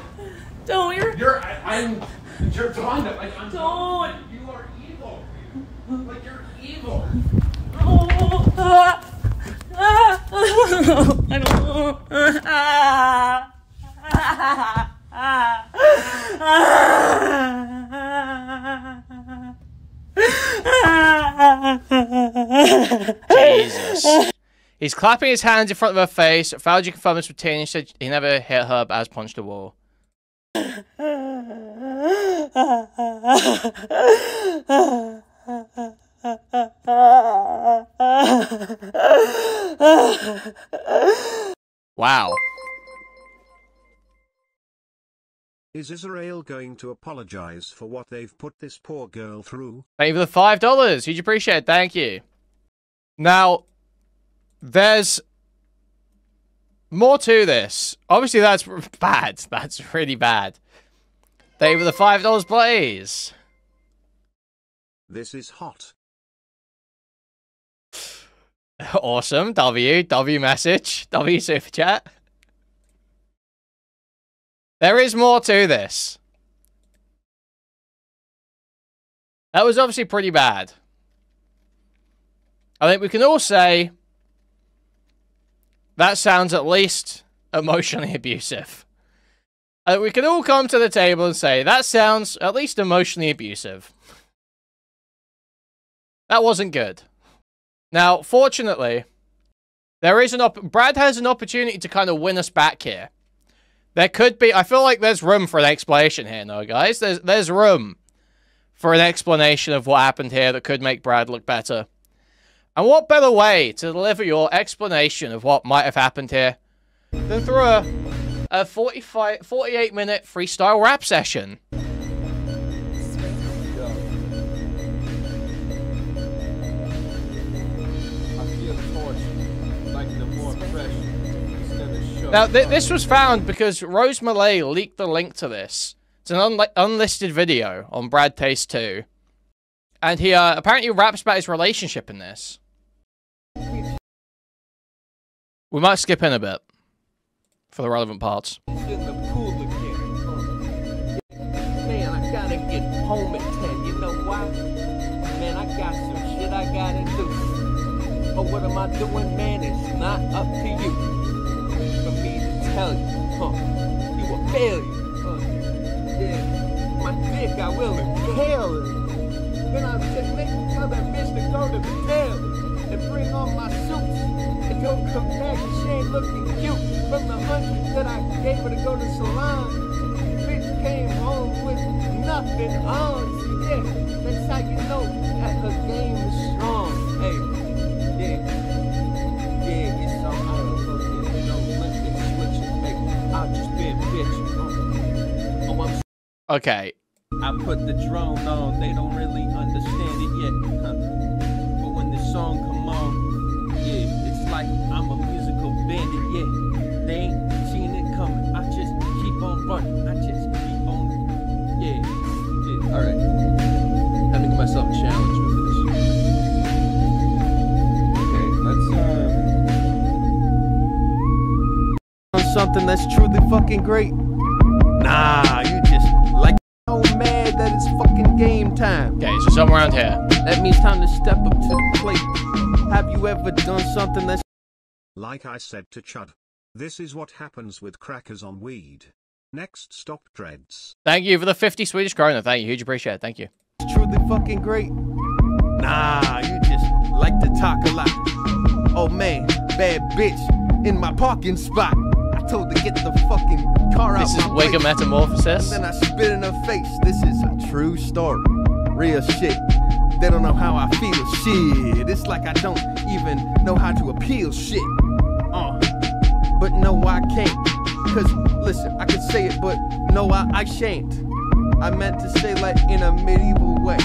You're Tawanda, like, don't. You are evil. Like, you're evil. I Jesus. He's clapping his hands in front of her face. Found you confirm this routine. He said he never hit her but has punched a wall. Wow. Is Israel going to apologize for what they've put this poor girl through? Thank you for the $5. Huge appreciate it. Thank you. Now, there's more to this. Obviously, that's bad. That's really bad. Thank you for the $5, please. This is hot. Awesome. W message. W super chat. There is more to this. That was obviously pretty bad. I think we can all say that sounds at least emotionally abusive. I think we can all come to the table and say that sounds at least emotionally abusive. That wasn't good. Now, fortunately, there is Brad has an opportunity to kind of win us back here. There could be, I feel like there's room for an explanation here, no, guys? There's room for an explanation of what happened here that could make Brad look better. And what better way to deliver your explanation of what might have happened here than through a 48-minute freestyle rap session? Now, this was found because Rose Malay leaked the link to this. It's an unlisted video on Bradtaste 2. And he apparently raps about his relationship in this. We might skip in a bit for the relevant parts. In the pool again. Man, I gotta get home at 10. You know why? Man, I got some shit I gotta do. But what am I doing, man? It's not up to you. For me to tell you, you a failure. Yeah, my dick, I will impale it. Then I'll just make tell that bitch to go to the tailor and bring on my suits. And don't come back and she ain't looking cute. From the 100 that I gave her to go to salon, bitch came home with nothing on. So yeah, that's how you know that her game is strong. Hey, yeah, it's all I don't know. You know, let this switch it, hey, I'll just be a bitch. Oh, I'm Okay. I put the drone on, they don't really understand it yet, But when the song come on, yeah, it's like I'm a musical bandit, yeah. They ain't seen it coming, I just keep on running, I just keep on, yeah. Alright, I'm gonna give myself a challenge with this. Okay, let's, something that's truly fucking great. Nah, you just like so mad that it's fucking game time. Okay, so somewhere around here. That means time to step up to the plate. Have you ever done something that's... Like I said to Chud, this is what happens with crackers on weed. Next stop, dreads. Thank you for the 50 Swedish krona. Thank you. Huge appreciate it. Thank you. truly fucking great? Nah, you just like to talk a lot. Oh man, bad bitch in my parking spot. I told her to get the fucking car out. This is Wigger Metamorphosis. And then I spit in her face. This is a true story. Real shit. They don't know how I feel. Shit. It's like I don't even know how to appeal shit. But no, I can't. Cause listen, I could say it, but no, I shan't. I meant to say like in a medieval way.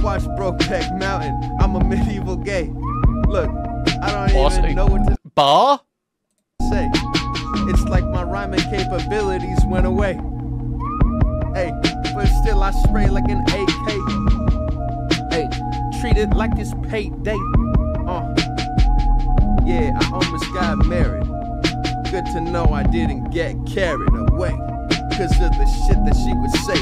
Watch Brokeback Mountain. I'm a medieval gay. Look, I don't even know what to Bar? say. It's like my rhyming capabilities went away. Hey, but still I spray like an AK. Hey, treat it like it's payday. Yeah, I almost got married. Good to know I didn't get carried away. Cause of the shit that she would say,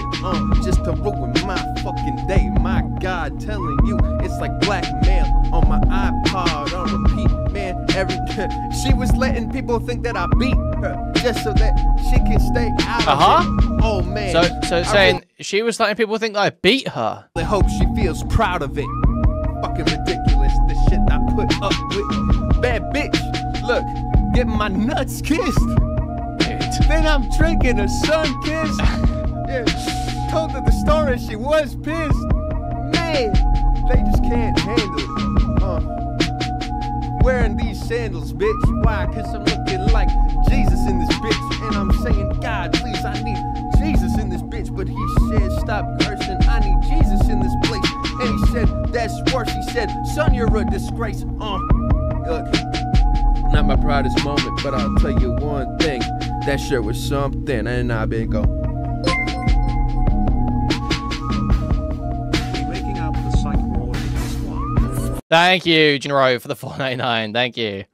just to ruin my fucking day. My God, telling you, it's like blackmail on my iPod on repeat. Man, she was letting people think that I beat her just so that she can stay out of it. Oh man. So saying she was letting people think that I beat her. I hope she feels proud of it. Fucking ridiculous, the shit I put up with. Bad bitch, look, getting my nuts kissed. Then I'm drinking a sun kiss. Yeah, told her the story, she was pissed. Man, they just can't handle it. Wearing these sandals, bitch. Why? Cause I'm looking like Jesus in this bitch. And I'm saying, God, please, I need Jesus in this bitch. But he said, stop cursing, I need Jesus in this place. And he said, that's worse. He said, son, you're a disgrace. Look, not my proudest moment, but I'll tell you one thing. That shit was something, and I've been go. Making out the psych ward in this one. Thank you, Jinro, for the $4.99. Thank you.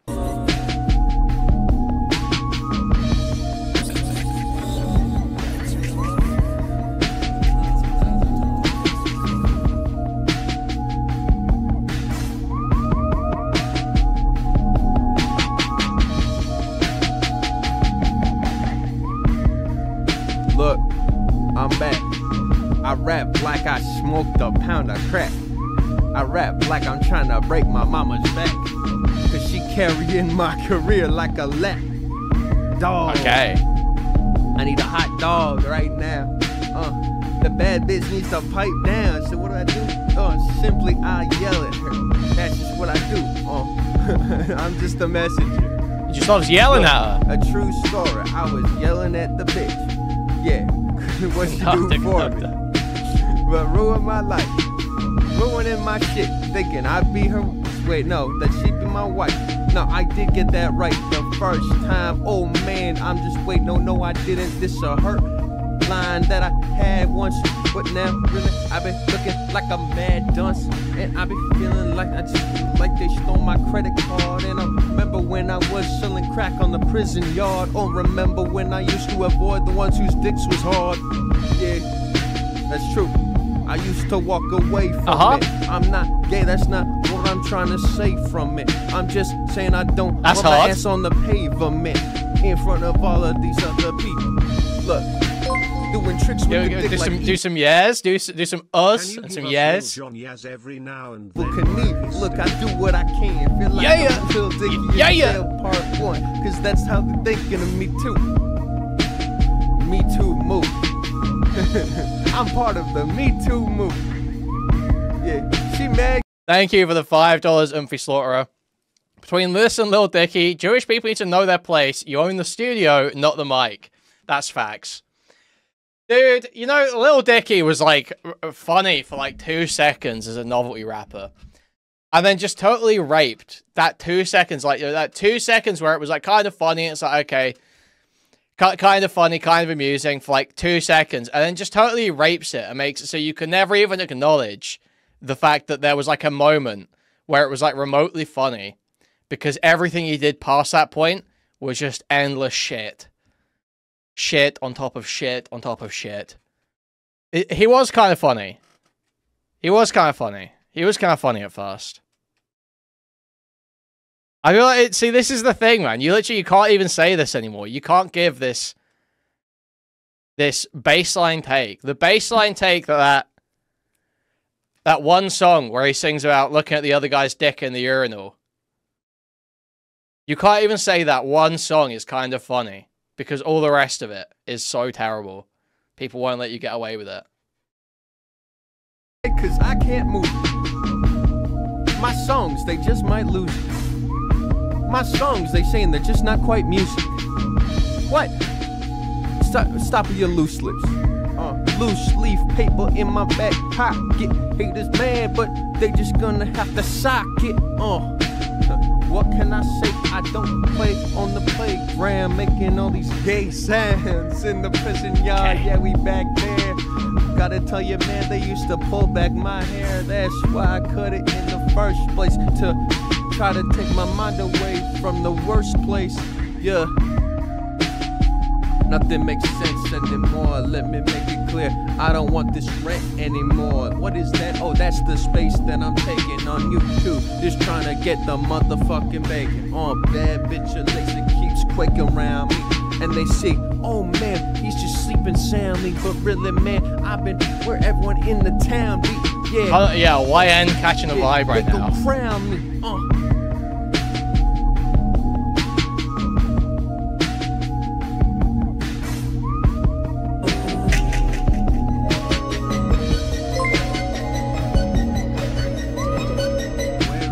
Look, I'm back. I rap like I smoked a pound of crack. I rap like I'm trying to break my mama's back. Cause she carrying my career like a lap dog. Okay. I need a hot dog right now. The bad bitch needs to pipe down. So what do? Simply I yell at her. That's just what I do. I'm just a messenger. You just loves yelling at her. A true story. I was yelling at the bitch. Yeah, what she No, do for me? But ruin my life, ruining my shit, thinking I'd be her. Wait, no, that she be my wife. No, I did get that right the first time. Oh man, I'm just wait. No, I didn't. This a hurt line that I had once, but now really I been looking like a mad dunce, and I be feeling like I just like they stole my credit card. And I remember when I was selling crack on the prison yard. Oh, remember when I used to avoid the ones whose dicks was hard. Yeah, that's true. I used to walk away from it. I'm not gay, that's not what I'm trying to say from it. I'm just saying I don't want my ass on the pavement in front of all of these other people. Look, doing tricks with the dick like do some yes, do some us and some yes. John Yaz every now and then. Look, I do what I can. Feel like I'm Phil Dickey in jail part 1, cause that's how they're thinking of me too. Me Too move. I'm part of the Me Too move. Yeah, she mad. Thank you for the $5, Umphy Slaughterer. Between this and Lil Dicky, Jewish people need to know their place. You own the studio, not the mic. That's facts. Dude, you know, Lil Dicky was, like, funny for, like, 2 seconds as a novelty rapper. And then just totally raped that 2 seconds, like, that 2 seconds where it was, like, kind of funny. It's like, okay, kind of funny, kind of amusing for, like, 2 seconds. And then just totally rapes it and makes it so you can never even acknowledge the fact that there was, like, a moment where it was, like, remotely funny. Because everything he did past that point was just endless shit. Shit on top of shit on top of shit. He was kind of funny. He was kind of funny. He was kind of funny at first. I feel like, see, this is the thing, man. You can't even say this anymore. You can't give this baseline take. The baseline take that one song where he sings about looking at the other guy's dick in the urinal. You can't even say that one song is kind of funny. Because all the rest of it is so terrible. People won't let you get away with it. Cause I can't move. My songs, they just might lose it. My songs, they saying they're just not quite music. What? Stop with your loose lips. Loose leaf paper in my back pocket. Haters mad, but they just gonna have to sock it. What can I say? I don't play on the playground, making all these gay sounds in the prison yard. Yeah, we back there. Gotta tell you, man, they used to pull back my hair. That's why I cut it in the first place, to try to take my mind away from the worst place. Yeah. Nothing makes sense anymore. Let me make it clear, I don't want this rent anymore. What is that? Oh, that's the space that I'm taking on YouTube. Just trying to get the motherfucking bacon. Oh, bad bitch, a lazy keeps quaking around me. And they say, oh man, he's just sleeping soundly. But really, man, I've been where everyone in the town be. Yeah, yeah, YN catching a vibe right they now. Go crown me.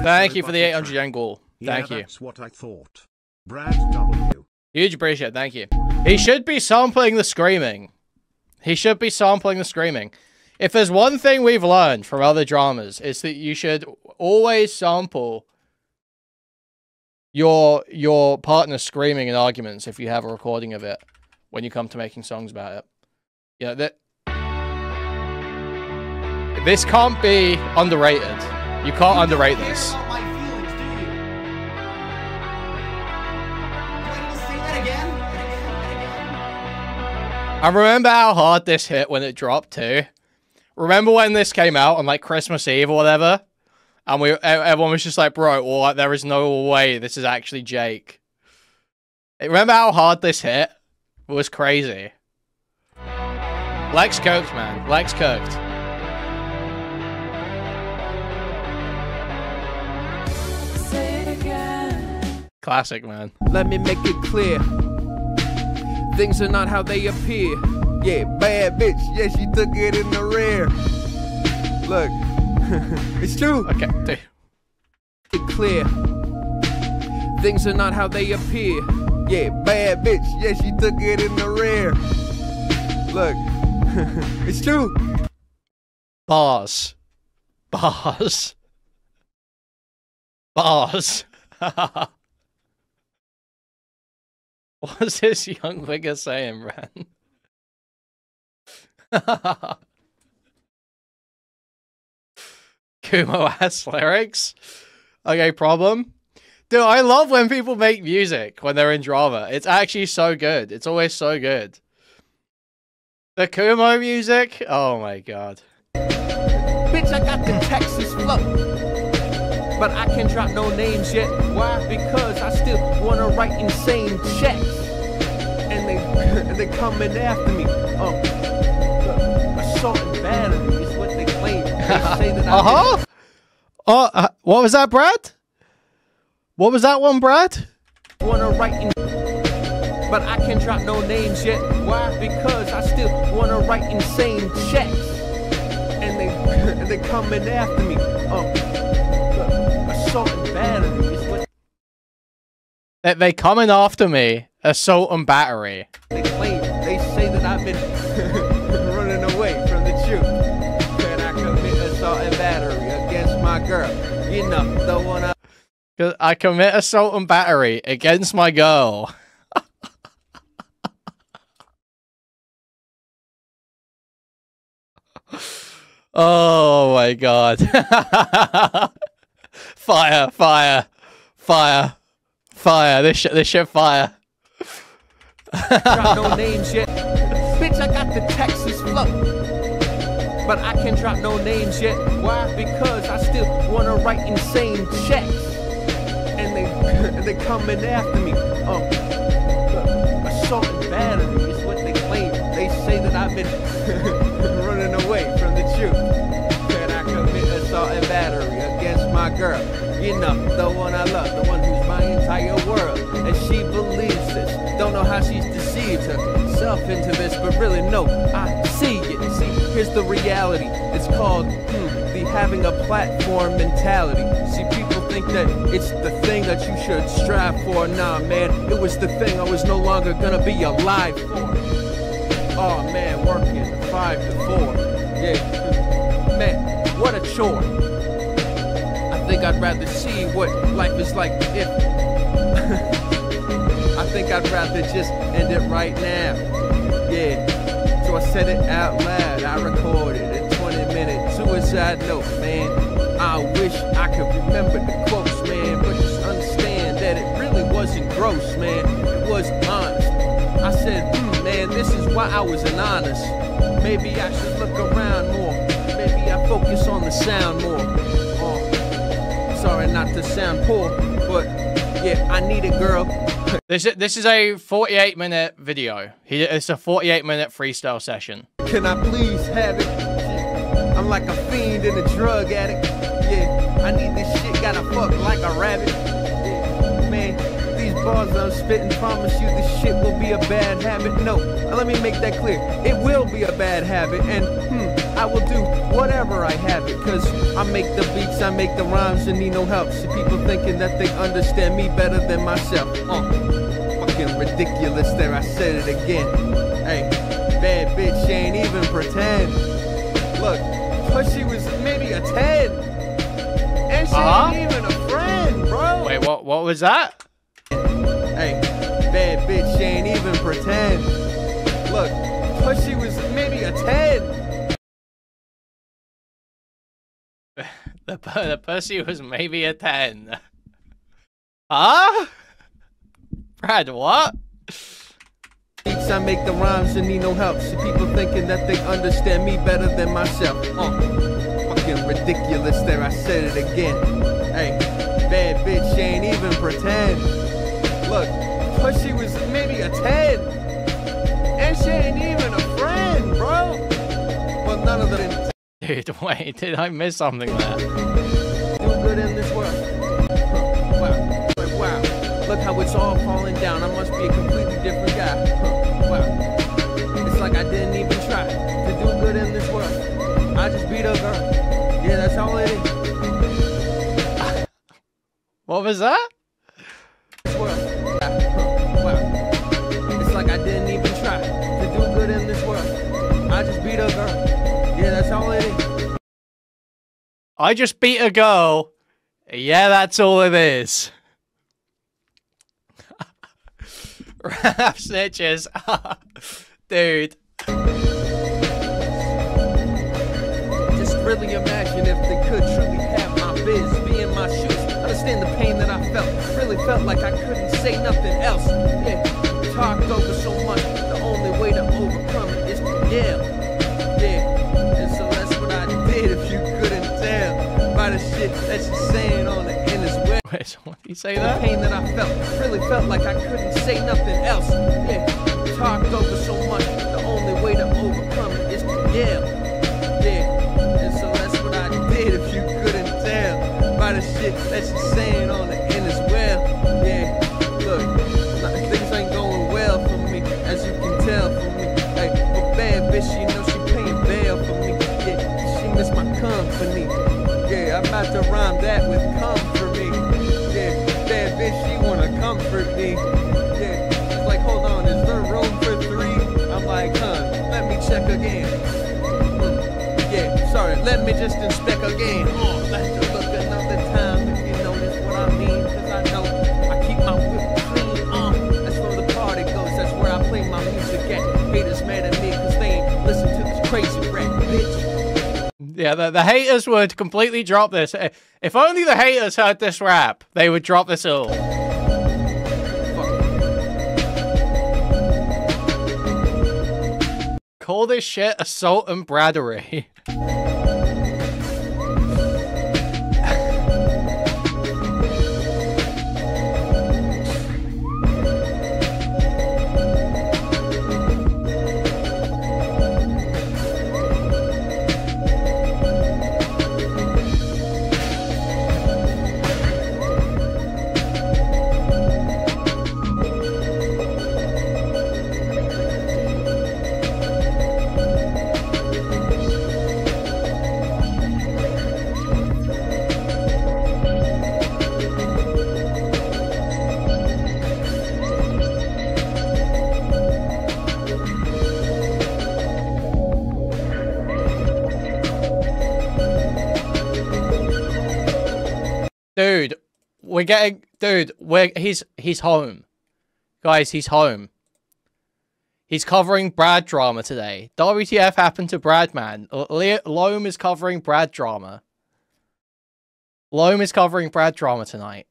Thank you for the 800 yen goal. Thank Yeah, you. that's what I thought. Brad W. Huge appreciate. Thank you. He should be sampling the screaming. He should be sampling the screaming. If there's one thing we've learned from other dramas, it's that you should always sample your partner screaming in arguments if you have a recording of it when you come to making songs about it. You know, this can't be underrated. You can't underrate this. I remember how hard this hit when it dropped too. Remember when this came out on like Christmas Eve or whatever? And everyone was just like, bro, well, there is no way this is actually Jake. Remember how hard this hit? It was crazy. Lex coked, man. Lex coked. Classic, man. Let me make it clear, things are not how they appear. Yeah, bad bitch, yeah, she took it in the rear. Look, it's true. Okay, dude. It's clear, things are not how they appear. Yeah, bad bitch, yeah, she took it in the rear. Look, it's true. Bars. Bars. Bars. What's this young figure saying, Ren? Kumo ass lyrics? Okay, problem. Dude, I love when people make music when they're in drama. It's actually so good. It's always so good. The Kumo music? Oh my god. Bitch, I got the Texas flow, but I can't drop no names yet. Why? Because I still wanna write insane checks, and they coming after me. Assault and battery is what they claim. They say that what was that, Brad? What was that one, Brad? Wanna write in, but I can't drop no names yet. Why? Because I still wanna write insane checks, and they coming after me. Assault and battery is what they coming after me. Assault and battery. they claim. They say that I've been running away from the truth. That I commit assault and battery against my girl. You know, the one I commit assault and battery against my girl. Oh my god. Fire, fire, fire, fire. This shit fire. drop no names yet. Bitch, I got the Texas flow, but I can't drop no names yet. Why? Because I still wanna write insane checks, and they coming after me. Assault and battery is what they claim. They say that I've been running away from the truth. That I commit assault and battery against my girl. You know, the one I love, the one who's my entire world, and she believes this. Don't know how she's deceived herself into this, but really no, I see it. See, here's the reality. It's called the having a platform mentality. See, people think that it's the thing that you should strive for. Nah, man, it was the thing I was no longer gonna be alive for. Oh man, working 5 to 4. Yeah, man, what a chore. I think I I'd rather see what life is like if I think I'd rather just end it right now. Yeah, so I said it out loud. I recorded a 20-minute suicide note, man. I wish I could remember the quotes, man, but just understand that it really wasn't gross, man. It was honest. I said, man, this is why I was an honest. Maybe I should look around more. Maybe I focus on the sound more. Sorry not to sound poor, but yeah, I need it, girl. This is a 48-minute video. It's a 48-minute freestyle session. Can I please have it? I'm like a fiend and a drug addict. Yeah, I need this shit, gotta fuck like a rabbit. Yeah, man, these bars I'm spitting, promise you this shit will be a bad habit. No, let me make that clear. It will be a bad habit, and I will do whatever I have it, cause I make the beats, I make the rhymes, and need no help. See people thinking that they understand me better than myself. Fucking ridiculous there, I said it again. Hey, bad bitch ain't even pretend. Look, pussy was maybe a 10. And she ain't even a friend, bro. Wait, what was that? Hey, bad bitch ain't even pretend. Look, pussy was maybe a 10. The pussy was maybe a 10. Huh? Brad, what? I make the rhymes and need no help. See people thinking that they understand me better than myself. Fucking ridiculous there, I said it again. Hey, bad bitch ain't even pretend. Look, pussy was maybe a 10. And she ain't even a friend, bro. Well, none of them. Dude, wait, did I miss something there? Do good in this world. Wow. Wow. Look how it's all falling down. I must be a completely different guy. Wow. It's like I didn't even try to do good in this world. I just beat a girl. Yeah, that's all it is. What was that? Wow. It's like I didn't even try to do good in this world. I just beat a girl. Yeah, that's all it is. I just beat a girl. Yeah, that's all it is. Rap snitches. Dude. Just really imagine if they could truly have my biz, be in my shoes, understand the pain that I felt. Really felt like I couldn't say nothing else. Yeah, talked over so much. The only way to overcome it is to yell. Yeah. If you couldn't tell by the shit that she's saying on the end as well. Wait, so what did you say that? The pain that I felt, really felt like I couldn't say nothing else. Yeah, talked over so much, the only way to overcome it is to yell. Yeah, and so that's what I did if you couldn't tell by the shit that she's saying on the end as well. Yeah, look, things ain't going well for me, as you can tell from me. Hey, but bad bitch, you know she paying bail for me. Miss my company. Yeah, I'm about to rhyme that with comfort me. Yeah, bad bitch, she wanna comfort me. Yeah, she's like, hold on, is there room for 3? I'm like, let me check again. Yeah, sorry, let me just inspect again. Let's just look another time if you notice what I mean. Cause I know I keep my whip clean. That's where the party goes, that's where I play my music at. Haters mad at me cause they ain't listen to this crazy rap, bitch. Yeah, the haters would completely drop this. If only the haters heard this rap, they would drop this all. Call this shit assault and bradery. Dude, we're getting... Dude, he's home. Guys, he's home. He's covering Brad drama today. WTF happened to Brad, man? Loam is covering Brad drama. Loam is covering Brad drama tonight.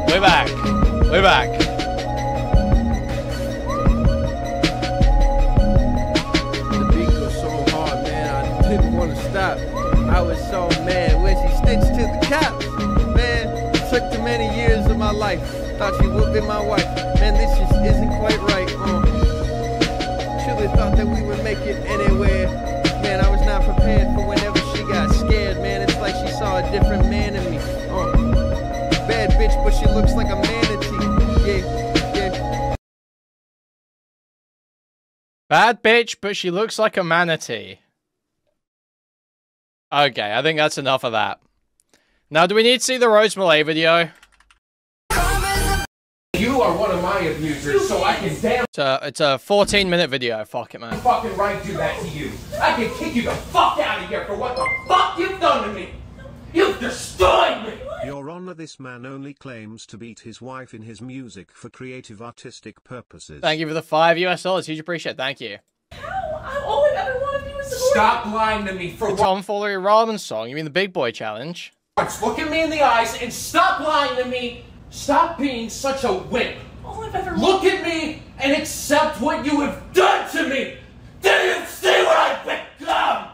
We're back. We're back. The beat was so hard, man, I didn't want to stop. I was so mad when she snitched to the cops. Man, it took too many years of my life. Thought she would be my wife. Man, this just isn't quite right. Truly thought that we would make it anywhere. Man, I was not prepared for whenever she got scared. Man, it's like she saw a different man in me. Bad bitch, but she looks like a manatee. Yeah. Bad bitch, but she looks like a manatee. Okay, I think that's enough of that. Now, do we need to see the Rose Malay video? You are one of my abusers, so I can damn It's a 14-minute video. Fuck it, man. fucking right do that to you. I can kick you the fuck out of here for what the fuck you've done to me. You've destroyed me. Your Honor, this man only claims to beat his wife in his music for creative artistic purposes. Thank you for the $5 US. Huge appreciate it. Thank you. How? All I've ever wanted to do is support. Stop lying to me for The Tomfoolery Ramen song. You mean the Big Boy Challenge? once. Look at me in the eyes and stop lying to me. Stop being such a wimp. All I've ever Look at me and accept what you have done to me. Do you see what I've become?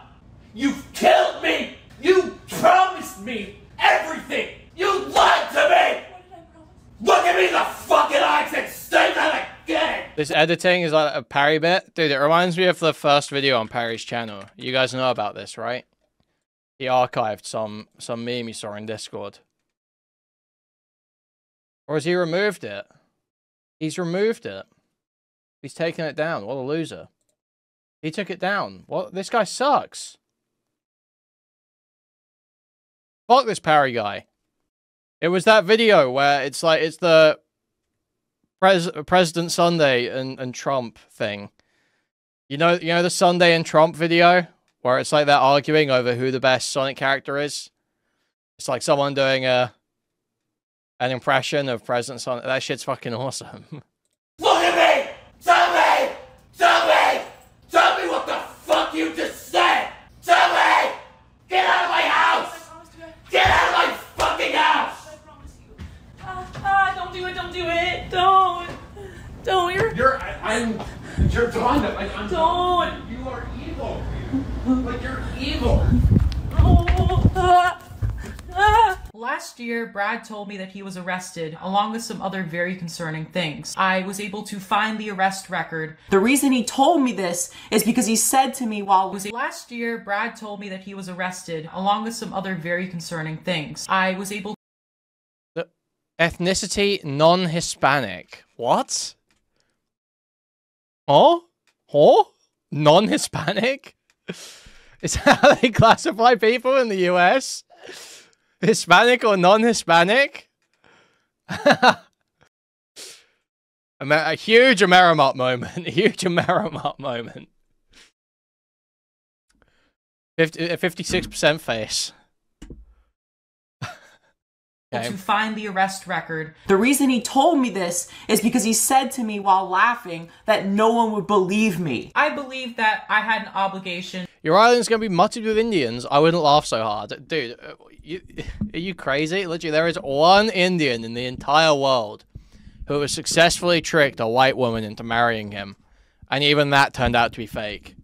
You've killed me. You promised me everything. You lied to me. What did I promise? Look at me in the fucking eyes and say that again. This editing is like a Parry bit. Dude, it reminds me of the first video on Parry's channel. You guys know about this, right? He archived some meme he saw in Discord. Or has he removed it? He's removed it. He's taken it down. What a loser. He took it down. What? This guy sucks. Fuck this Parry guy. It was that video where it's like, it's the President Sunday and Trump thing. You know the Sunday and Trump video? Where it's like they're arguing over who the best Sonic character is? It's like someone doing an impression of President Sonic. That shit's fucking awesome. Look at me. Tell me. Tell me. Tell me what the fuck you just said. Tell me. Get out of my house. I promised you. Get out of my fucking house. I promise you. Don't do it. Don't do it. Don't. You're blind. I'm Don't. You are evil. Like, you're evil. Last year, Brad told me that he was arrested, along with some other very concerning things. I was able to find the arrest record. The reason he told me this is because he said to me while Last year, Brad told me that he was arrested, along with some other very concerning things. I was able The ethnicity non-Hispanic. What? Oh? Oh? Non-Hispanic? Is that how they classify people in the US? Hispanic or non-Hispanic? A huge Amerimont moment. A huge Amerimont moment. 56% face. to find the arrest record. The reason he told me this is because he said to me while laughing that no one would believe me. I believe that I had an obligation. Your island's gonna be muttered with Indians. I wouldn't laugh so hard. Dude, are you crazy? Literally, there is one Indian in the entire world who has successfully tricked a white woman into marrying him. And even that turned out to be fake.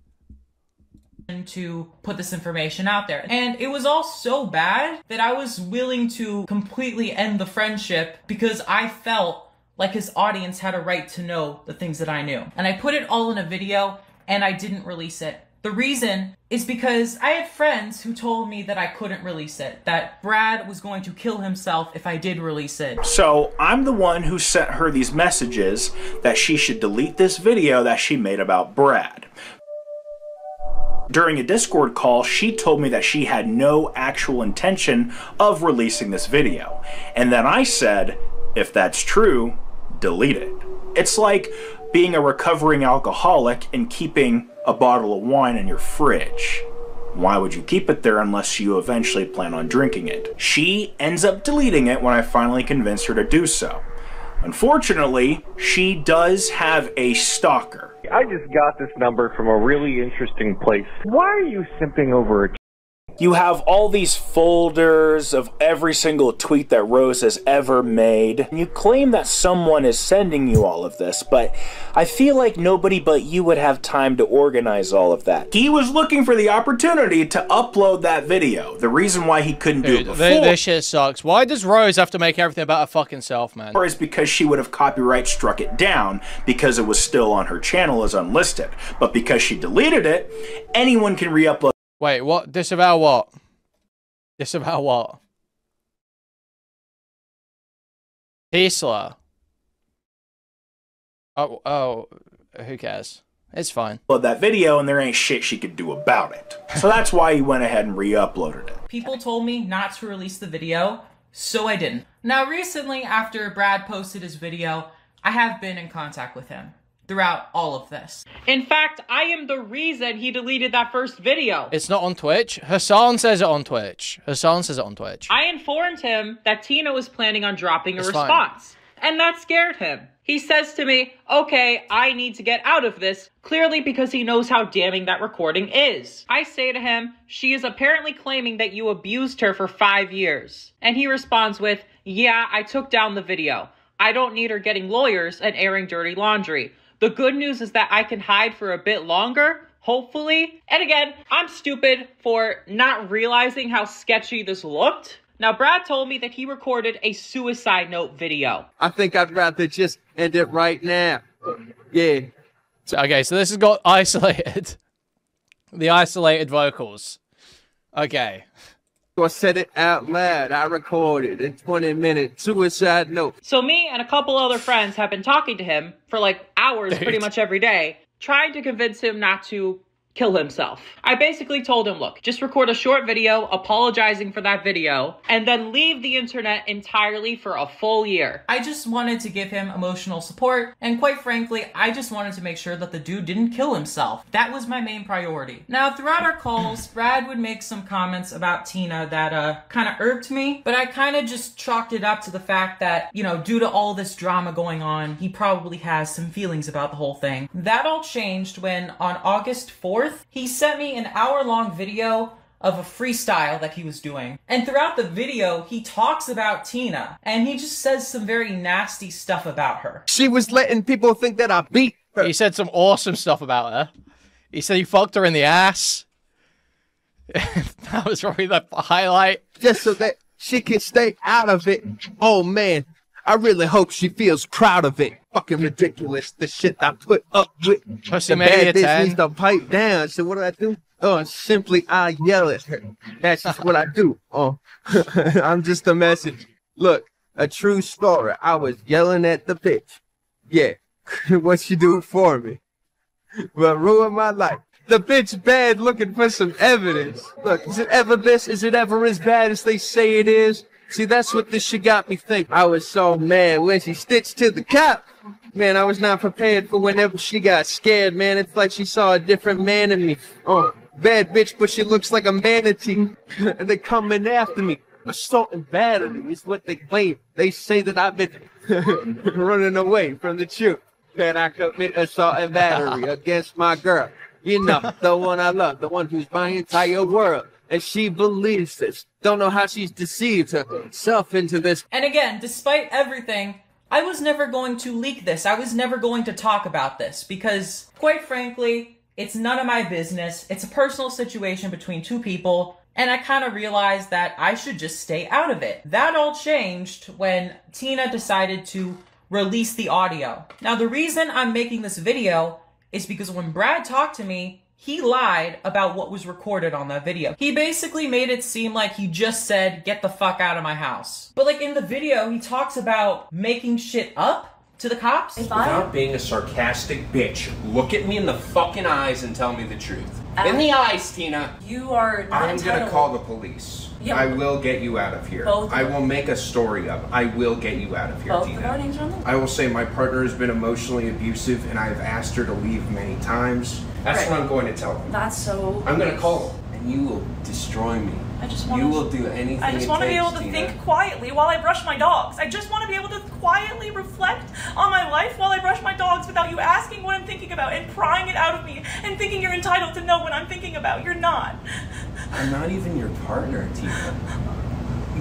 To put this information out there. And it was all so bad that I was willing to completely end the friendship because I felt like his audience had a right to know the things that I knew. And I put it all in a video and I didn't release it. The reason is because I had friends who told me that I couldn't release it, that Brad was going to kill himself if I did release it. So I'm the one who sent her these messages that she should delete this video that she made about Brad. During a Discord call, she told me that she had no actual intention of releasing this video. And then I said, if that's true, delete it. It's like being a recovering alcoholic and keeping a bottle of wine in your fridge. Why would you keep it there unless you eventually plan on drinking it? She ends up deleting it when I finally convince her to do so. Unfortunately, she does have a stalker. I just got this number from a really interesting place. Why are you simping over a... You have all these folders of every single tweet that Rose has ever made. You claim that someone is sending you all of this, but I feel like nobody but you would have time to organize all of that. He was looking for the opportunity to upload that video. The reason why he couldn't do it before... This shit sucks. Why does Rose have to make everything about her fucking self, man? Or is because she would have copyright struck it down because it was still on her channel as unlisted. But because she deleted it, anyone can re-upload. Wait, what? Disavow what? Disavow what? Tesla. Oh, who cares? It's fine. That video and there ain't shit she could do about it. So that's why he went ahead and re-uploaded it. People told me not to release the video, so I didn't. Now recently, after Brad posted his video, I have been in contact with him throughout all of this. In fact, I am the reason he deleted that first video. It's not on Twitch. Hassan says it on Twitch. Hassan says it on Twitch. I informed him that Tina was planning on dropping a response, and that scared him. He says to me, okay, I need to get out of this, clearly because he knows how damning that recording is. I say to him, she is apparently claiming that you abused her for 5 years. And he responds with, yeah, I took down the video. I don't need her getting lawyers and airing dirty laundry. The good news is that I can hide for a bit longer, hopefully. And again, I'm stupid for not realizing how sketchy this looked. Now, Brad told me that he recorded a suicide note video. I think I'd rather just end it right now. Yeah. Okay, so this has got isolated. The isolated vocals. Okay. So I said it out loud. I recorded a 20-minute suicide note. So me and a couple other friends have been talking to him for like hours pretty much every day, trying to convince him not to kill himself. I basically told him, look, just record a short video apologizing for that video and then leave the internet entirely for a full year. I just wanted to give him emotional support, and quite frankly, I just wanted to make sure that the dude didn't kill himself. That was my main priority. Now, throughout our calls, Brad would make some comments about Tina that kind of irked me, but I kind of just chalked it up to the fact that, you know, due to all this drama going on, he probably has some feelings about the whole thing. That all changed when on August 4th, he sent me an hour-long video of a freestyle that he was doing. And throughout the video, he talks about Tina, and he just says some very nasty stuff about her. She was letting people think that I beat her. He said some awesome stuff about her. He said he fucked her in the ass. That was probably the highlight. Just so that she can stay out of it. Oh, man. I really hope she feels proud of it. Fucking ridiculous, the shit I put up with. Pussy The made bad it bitch 10. needs to pipe down. So what do? Oh, simply I yell at her. That's just what I do. Oh, I'm just a message. Look, a true story. I was yelling at the bitch. Yeah, what she do for me? Well, ruin my life. The bitch bad looking for some evidence. Look, is it ever this? Is it ever as bad as they say it is? See, that's what this shit got me thinking. I was so mad when she stitched to the cop. Man, I was not prepared for whenever she got scared, man. It's like she saw a different man in me. Oh, bad bitch, but she looks like a manatee. And they coming after me. Assault and battery is what they claim. They say that I've been running away from the truth. That I commit assault and battery against my girl. You know, the one I love, the one who's my entire world. And she believes this. Don't know how she's deceived herself into this. And again, despite everything, I was never going to leak this. I was never going to talk about this because, quite frankly, it's none of my business. It's a personal situation between two people, and I kind of realized that I should just stay out of it. That all changed when Tina decided to release the audio. Now, the reason I'm making this video is because when Brad talked to me, he lied about what was recorded on that video. He basically made it seem like he just said, get the fuck out of my house. But like in the video, he talks about making shit up to the cops. Without being a sarcastic bitch, look at me in the fucking eyes and tell me the truth. In the eyes, Tina. You are not I'm entitled. gonna call the police. Yeah. I will get you out of here. Both I of will make a story up. I will get you out of here, Both Tina. of our names are on the I will say my partner has been emotionally abusive, and I've asked her to leave many times. That's Right. what I'm going to tell him. That's so. I'm gonna call him, and you will destroy me. I just want You will do anything. I just it want to be takes, able to Tina. think quietly while I brush my dogs. I just want to be able to quietly reflect on my life while I brush my dogs without you asking what I'm thinking about and prying it out of me and thinking you're entitled to know what I'm thinking about. You're not. I'm not even your partner, Tina.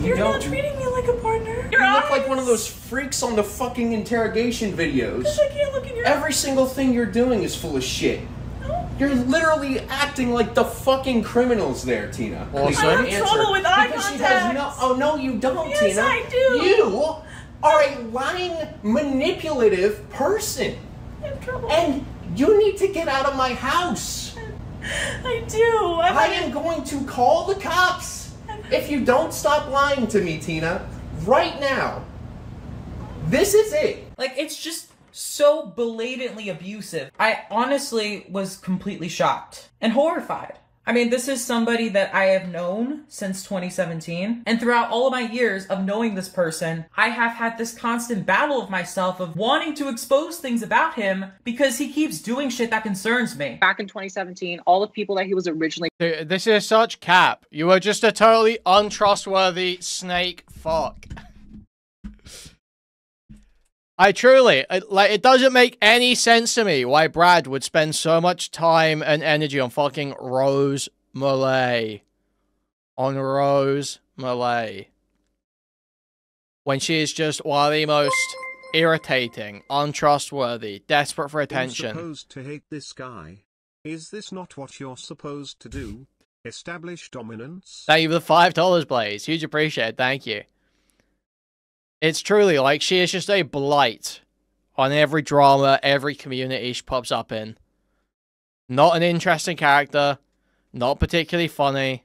You're not treating me like a partner. You look like one of those freaks on the fucking interrogation videos. Because I can't look in your Every single thing you're doing is full of shit. No. You're literally acting like the fucking criminals there, Tina. Awesome. I have Answer. trouble with eye Because she contact. has no. Oh no, you don't, Yes, Tina. I do. You are a lying, manipulative person, I have trouble. and you need to get out of my house. I do. I am going to call the cops if you don't stop lying to me, Tina. Right now. This is it. Like, it's just so blatantly abusive. I honestly was completely shocked and horrified. I mean, this is somebody that I have known since 2017. And throughout all of my years of knowing this person, I have had this constant battle of myself of wanting to expose things about him because he keeps doing shit that concerns me. Back in 2017, all the people that he was originally Dude, this is such cap. You are just a totally untrustworthy snake fuck. I truly, like, it doesn't make any sense to me why Brad would spend so much time and energy on fucking Rose Malay. On Rose Malay. When she is just one of the most irritating, untrustworthy, desperate for You're attention. supposed to hate this guy. Is this not what you're supposed to do? Establish dominance? Thank you for the $5, Blaze. Huge appreciated. Thank you. It's truly like she is just a blight on every drama, every community she pops up in. Not an interesting character. Not particularly funny.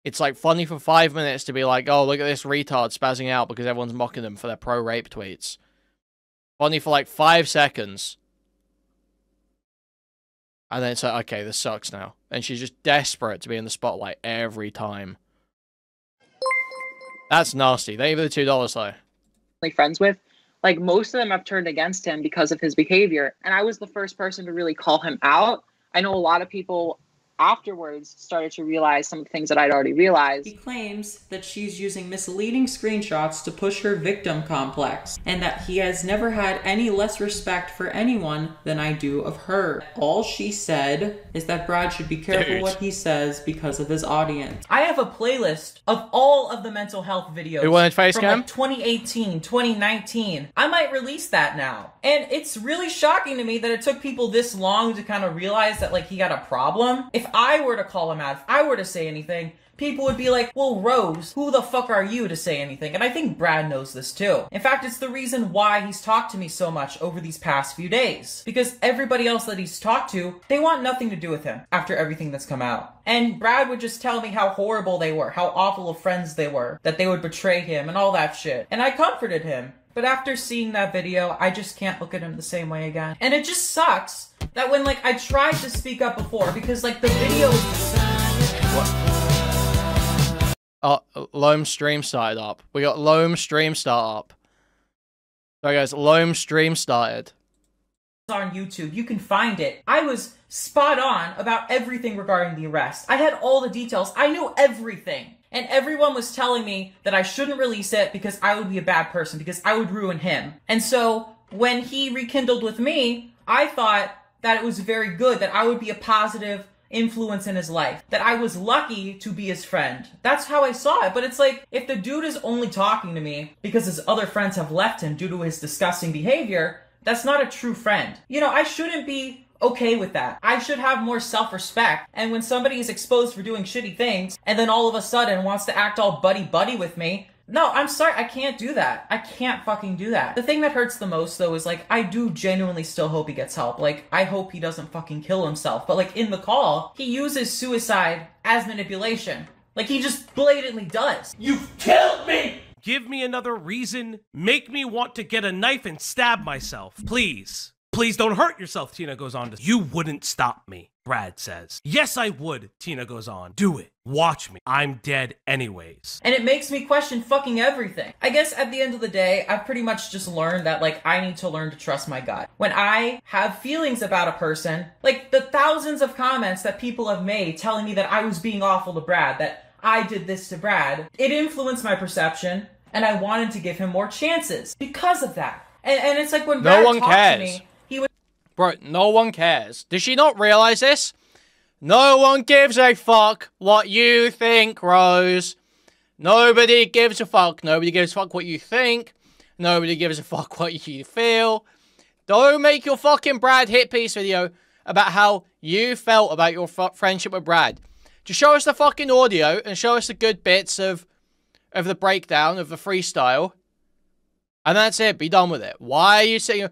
It's like funny for 5 minutes to be like, oh, look at this retard spazzing out because everyone's mocking them for their pro-rape tweets. Funny for like 5 seconds. And then it's like, okay, this sucks now. And she's just desperate to be in the spotlight every time. That's nasty. Thank you for the $2, though. friends with, like most of them have turned against him because of his behavior. And I was the first person to really call him out. I know a lot of people afterwards started to realize some of the things that I'd already realized. He claims that she's using misleading screenshots to push her victim complex, and that he has never had any less respect for anyone than I do of her. All she said is that Brad should be careful what he says because of his audience. I have a playlist of all of the mental health videos Who wanted face from cam? like 2018, 2019. I might release that now. And it's really shocking to me that it took people this long to kind of realize that like he got a problem. If I were to call him out, if I were to say anything, people would be like, well, Rose, who the fuck are you to say anything? And I think Brad knows this too. In fact, it's the reason why he's talked to me so much over these past few days. Because everybody else that he's talked to, they want nothing to do with him after everything that's come out. And Brad would just tell me how horrible they were, how awful of friends they were, that they would betray him and all that shit. And I comforted him. But after seeing that video, I just can't look at him the same way again. And it just sucks that when, like, I tried to speak up before, because, like, the video is... Loam stream started up. We got Loam stream start up. Sorry guys, Loam stream started. on YouTube. You can find it. I was spot on about everything regarding the arrest. I had all the details. I knew everything. And everyone was telling me that I shouldn't release it because I would be a bad person, because I would ruin him. And so when he rekindled with me, I thought that it was very good, that I would be a positive influence in his life, that I was lucky to be his friend. That's how I saw it. But it's like, if the dude is only talking to me because his other friends have left him due to his disgusting behavior, that's not a true friend. You know, I shouldn't be okay with that. I should have more self-respect. And when somebody is exposed for doing shitty things and then all of a sudden wants to act all buddy-buddy with me, no, I'm sorry, I can't do that. I can't fucking do that. The thing that hurts the most, though, is, like, I do genuinely still hope he gets help. Like, I hope he doesn't fucking kill himself. But, like, in the call, he uses suicide as manipulation. Like, he just blatantly does. You've killed me! Give me another reason. Make me want to get a knife and stab myself. Please. Please don't hurt yourself, Tina goes on to. You wouldn't stop me, Brad says. Yes, I would, Tina goes on. Do it. Watch me. I'm dead anyways. And it makes me question fucking everything. I guess at the end of the day, I've pretty much just learned that, like, I need to learn to trust my gut. When I have feelings about a person, like the thousands of comments that people have made telling me that I was being awful to Brad, that I did this to Brad, it influenced my perception, and I wanted to give him more chances because of that. And it's like when Brad talked to me, he would... Bro, no one cares. Does she not realize this? No one gives a fuck what you think, Rose. Nobody gives a fuck. Nobody gives a fuck what you think. Nobody gives a fuck what you feel. Don't make your fucking Brad hit piece video about how you felt about your friendship with Brad. Just show us the fucking audio and show us the good bits of the breakdown, of the freestyle. And that's it. Be done with it. Why are you saying,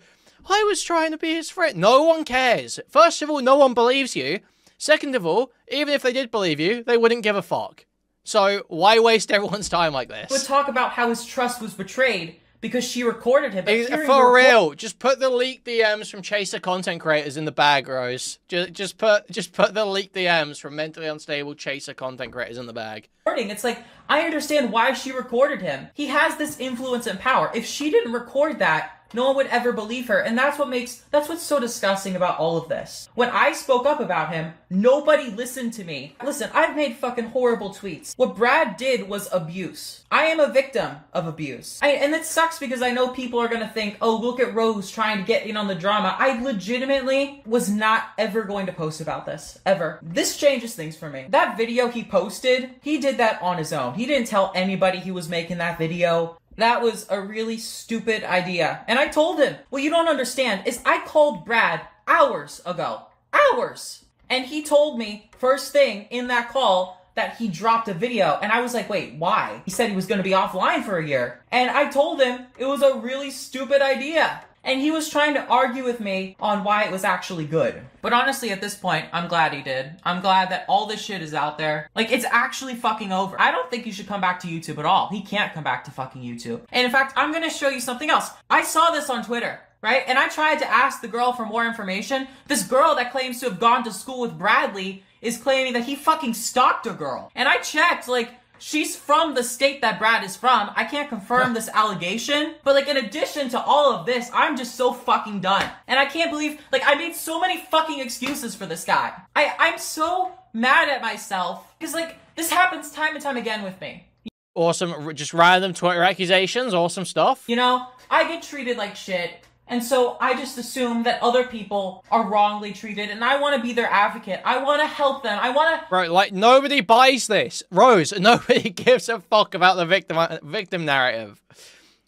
I was trying to be his friend? No one cares. First of all, no one believes you. Second of all, even if they did believe you, they wouldn't give a fuck. So why waste everyone's time like this? Would talk about how his trust was betrayed because she recorded him. For real, just put the leaked DMs from chaser content creators in the bag, Rose. Just put the leaked DMs from mentally unstable chaser content creators in the bag. It's like, I understand why she recorded him. He has this influence and power. If she didn't record that, no one would ever believe her. And that's what's so disgusting about all of this. When I spoke up about him, nobody listened to me. Listen, I've made fucking horrible tweets. What Brad did was abuse. I am a victim of abuse. And it sucks because I know people are gonna think, oh, look at Rose trying to get in on the drama. I legitimately was not ever going to post about this. Ever. This changes things for me. That video he posted, he did that on his own. He didn't tell anybody he was making that video. That was a really stupid idea. And I told him, what you don't understand is I called Brad hours ago. Hours! And he told me, first thing in that call, that he dropped a video. And I was like, wait, why? He said he was going to be offline for a year. And I told him it was a really stupid idea. And he was trying to argue with me on why it was actually good. But honestly, at this point, I'm glad he did. I'm glad that all this shit is out there. Like, it's actually fucking over. I don't think he should come back to YouTube at all. He can't come back to fucking YouTube. And in fact, I'm gonna show you something else. I saw this on Twitter, right? And I tried to ask the girl for more information. This girl that claims to have gone to school with Bradley is claiming that he fucking stalked a girl. And I checked, like, she's from the state that Brad is from. I can't confirm this allegation. But, like, in addition to all of this, I'm just so fucking done. And I can't believe, like, I made so many fucking excuses for this guy. I'm so mad at myself. Because, like, this happens time and time again with me. Awesome. Just random Twitter accusations. Awesome stuff. You know, I get treated like shit. And so I just assume that other people are wrongly treated, and I want to be their advocate. I want to help them. I want to... Bro, like, nobody buys this. Rose, nobody gives a fuck about the victim narrative.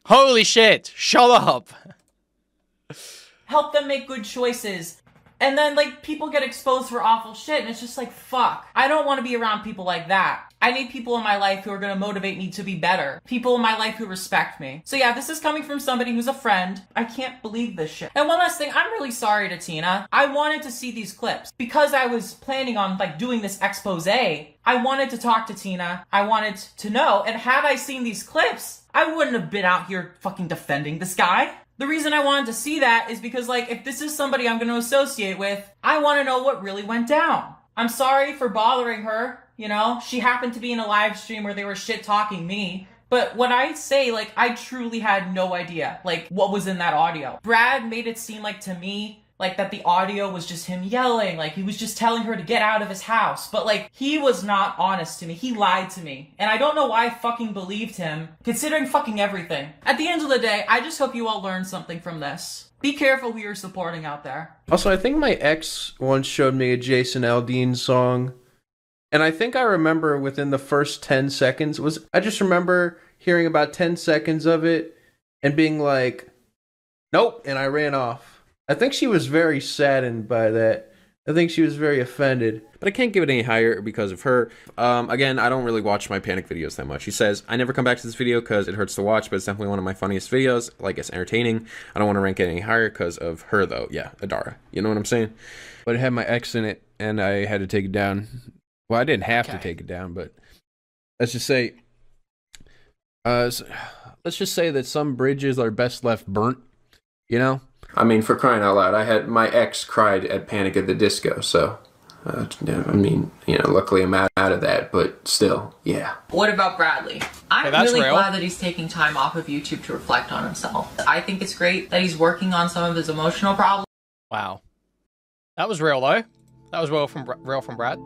Holy shut up. Help them make good choices. And then, like, people get exposed for awful shit, and it's just like, fuck. I don't want to be around people like that. I need people in my life who are going to motivate me to be better. People in my life who respect me. So yeah, this is coming from somebody who's a friend. I can't believe this shit. And one last thing, I'm really sorry to Tina. I wanted to see these clips. Because I was planning on, like, doing this expose, I wanted to talk to Tina. I wanted to know. And had I seen these clips, I wouldn't have been out here fucking defending this guy. The reason I wanted to see that is because, like, if this is somebody I'm going to associate with, I want to know what really went down. I'm sorry for bothering her, you know? She happened to be in a live stream where they were shit-talking me. But when I say, like, I truly had no idea, like, what was in that audio. Brad made it seem like, to me, like, that the audio was just him yelling, like, he was just telling her to get out of his house. But, like, he was not honest to me. He lied to me. And I don't know why I fucking believed him, considering fucking everything. At the end of the day, I just hope you all learned something from this. Be careful who you're supporting out there. Also, I think my ex once showed me a Jason Aldean song. And I think I remember within the first 10 seconds, I just remember hearing about 10 seconds of it and being like, nope, and I ran off. I think she was very saddened by that. I think she was very offended. But I can't give it any higher because of her. Again, I don't really watch my panic videos that much. She says, I never come back to this video because it hurts to watch, but it's definitely one of my funniest videos. Like, it's entertaining. I don't want to rank it any higher because of her, though. Yeah, Adara. You know what I'm saying? But it had my ex in it, and I had to take it down. Well, I didn't have to take it down, but let's just say... let's just say that some bridges are best left burnt, you know? I mean, for crying out loud, I had my ex cried at Panic at the Disco, so I mean, you know, luckily I'm out of that, but still, yeah. What about Bradley? I'm that's really real. glad that he's taking time off of YouTube to reflect on himself. I think it's great that he's working on some of his emotional problems. Wow. That was real, though. That was real from Brad.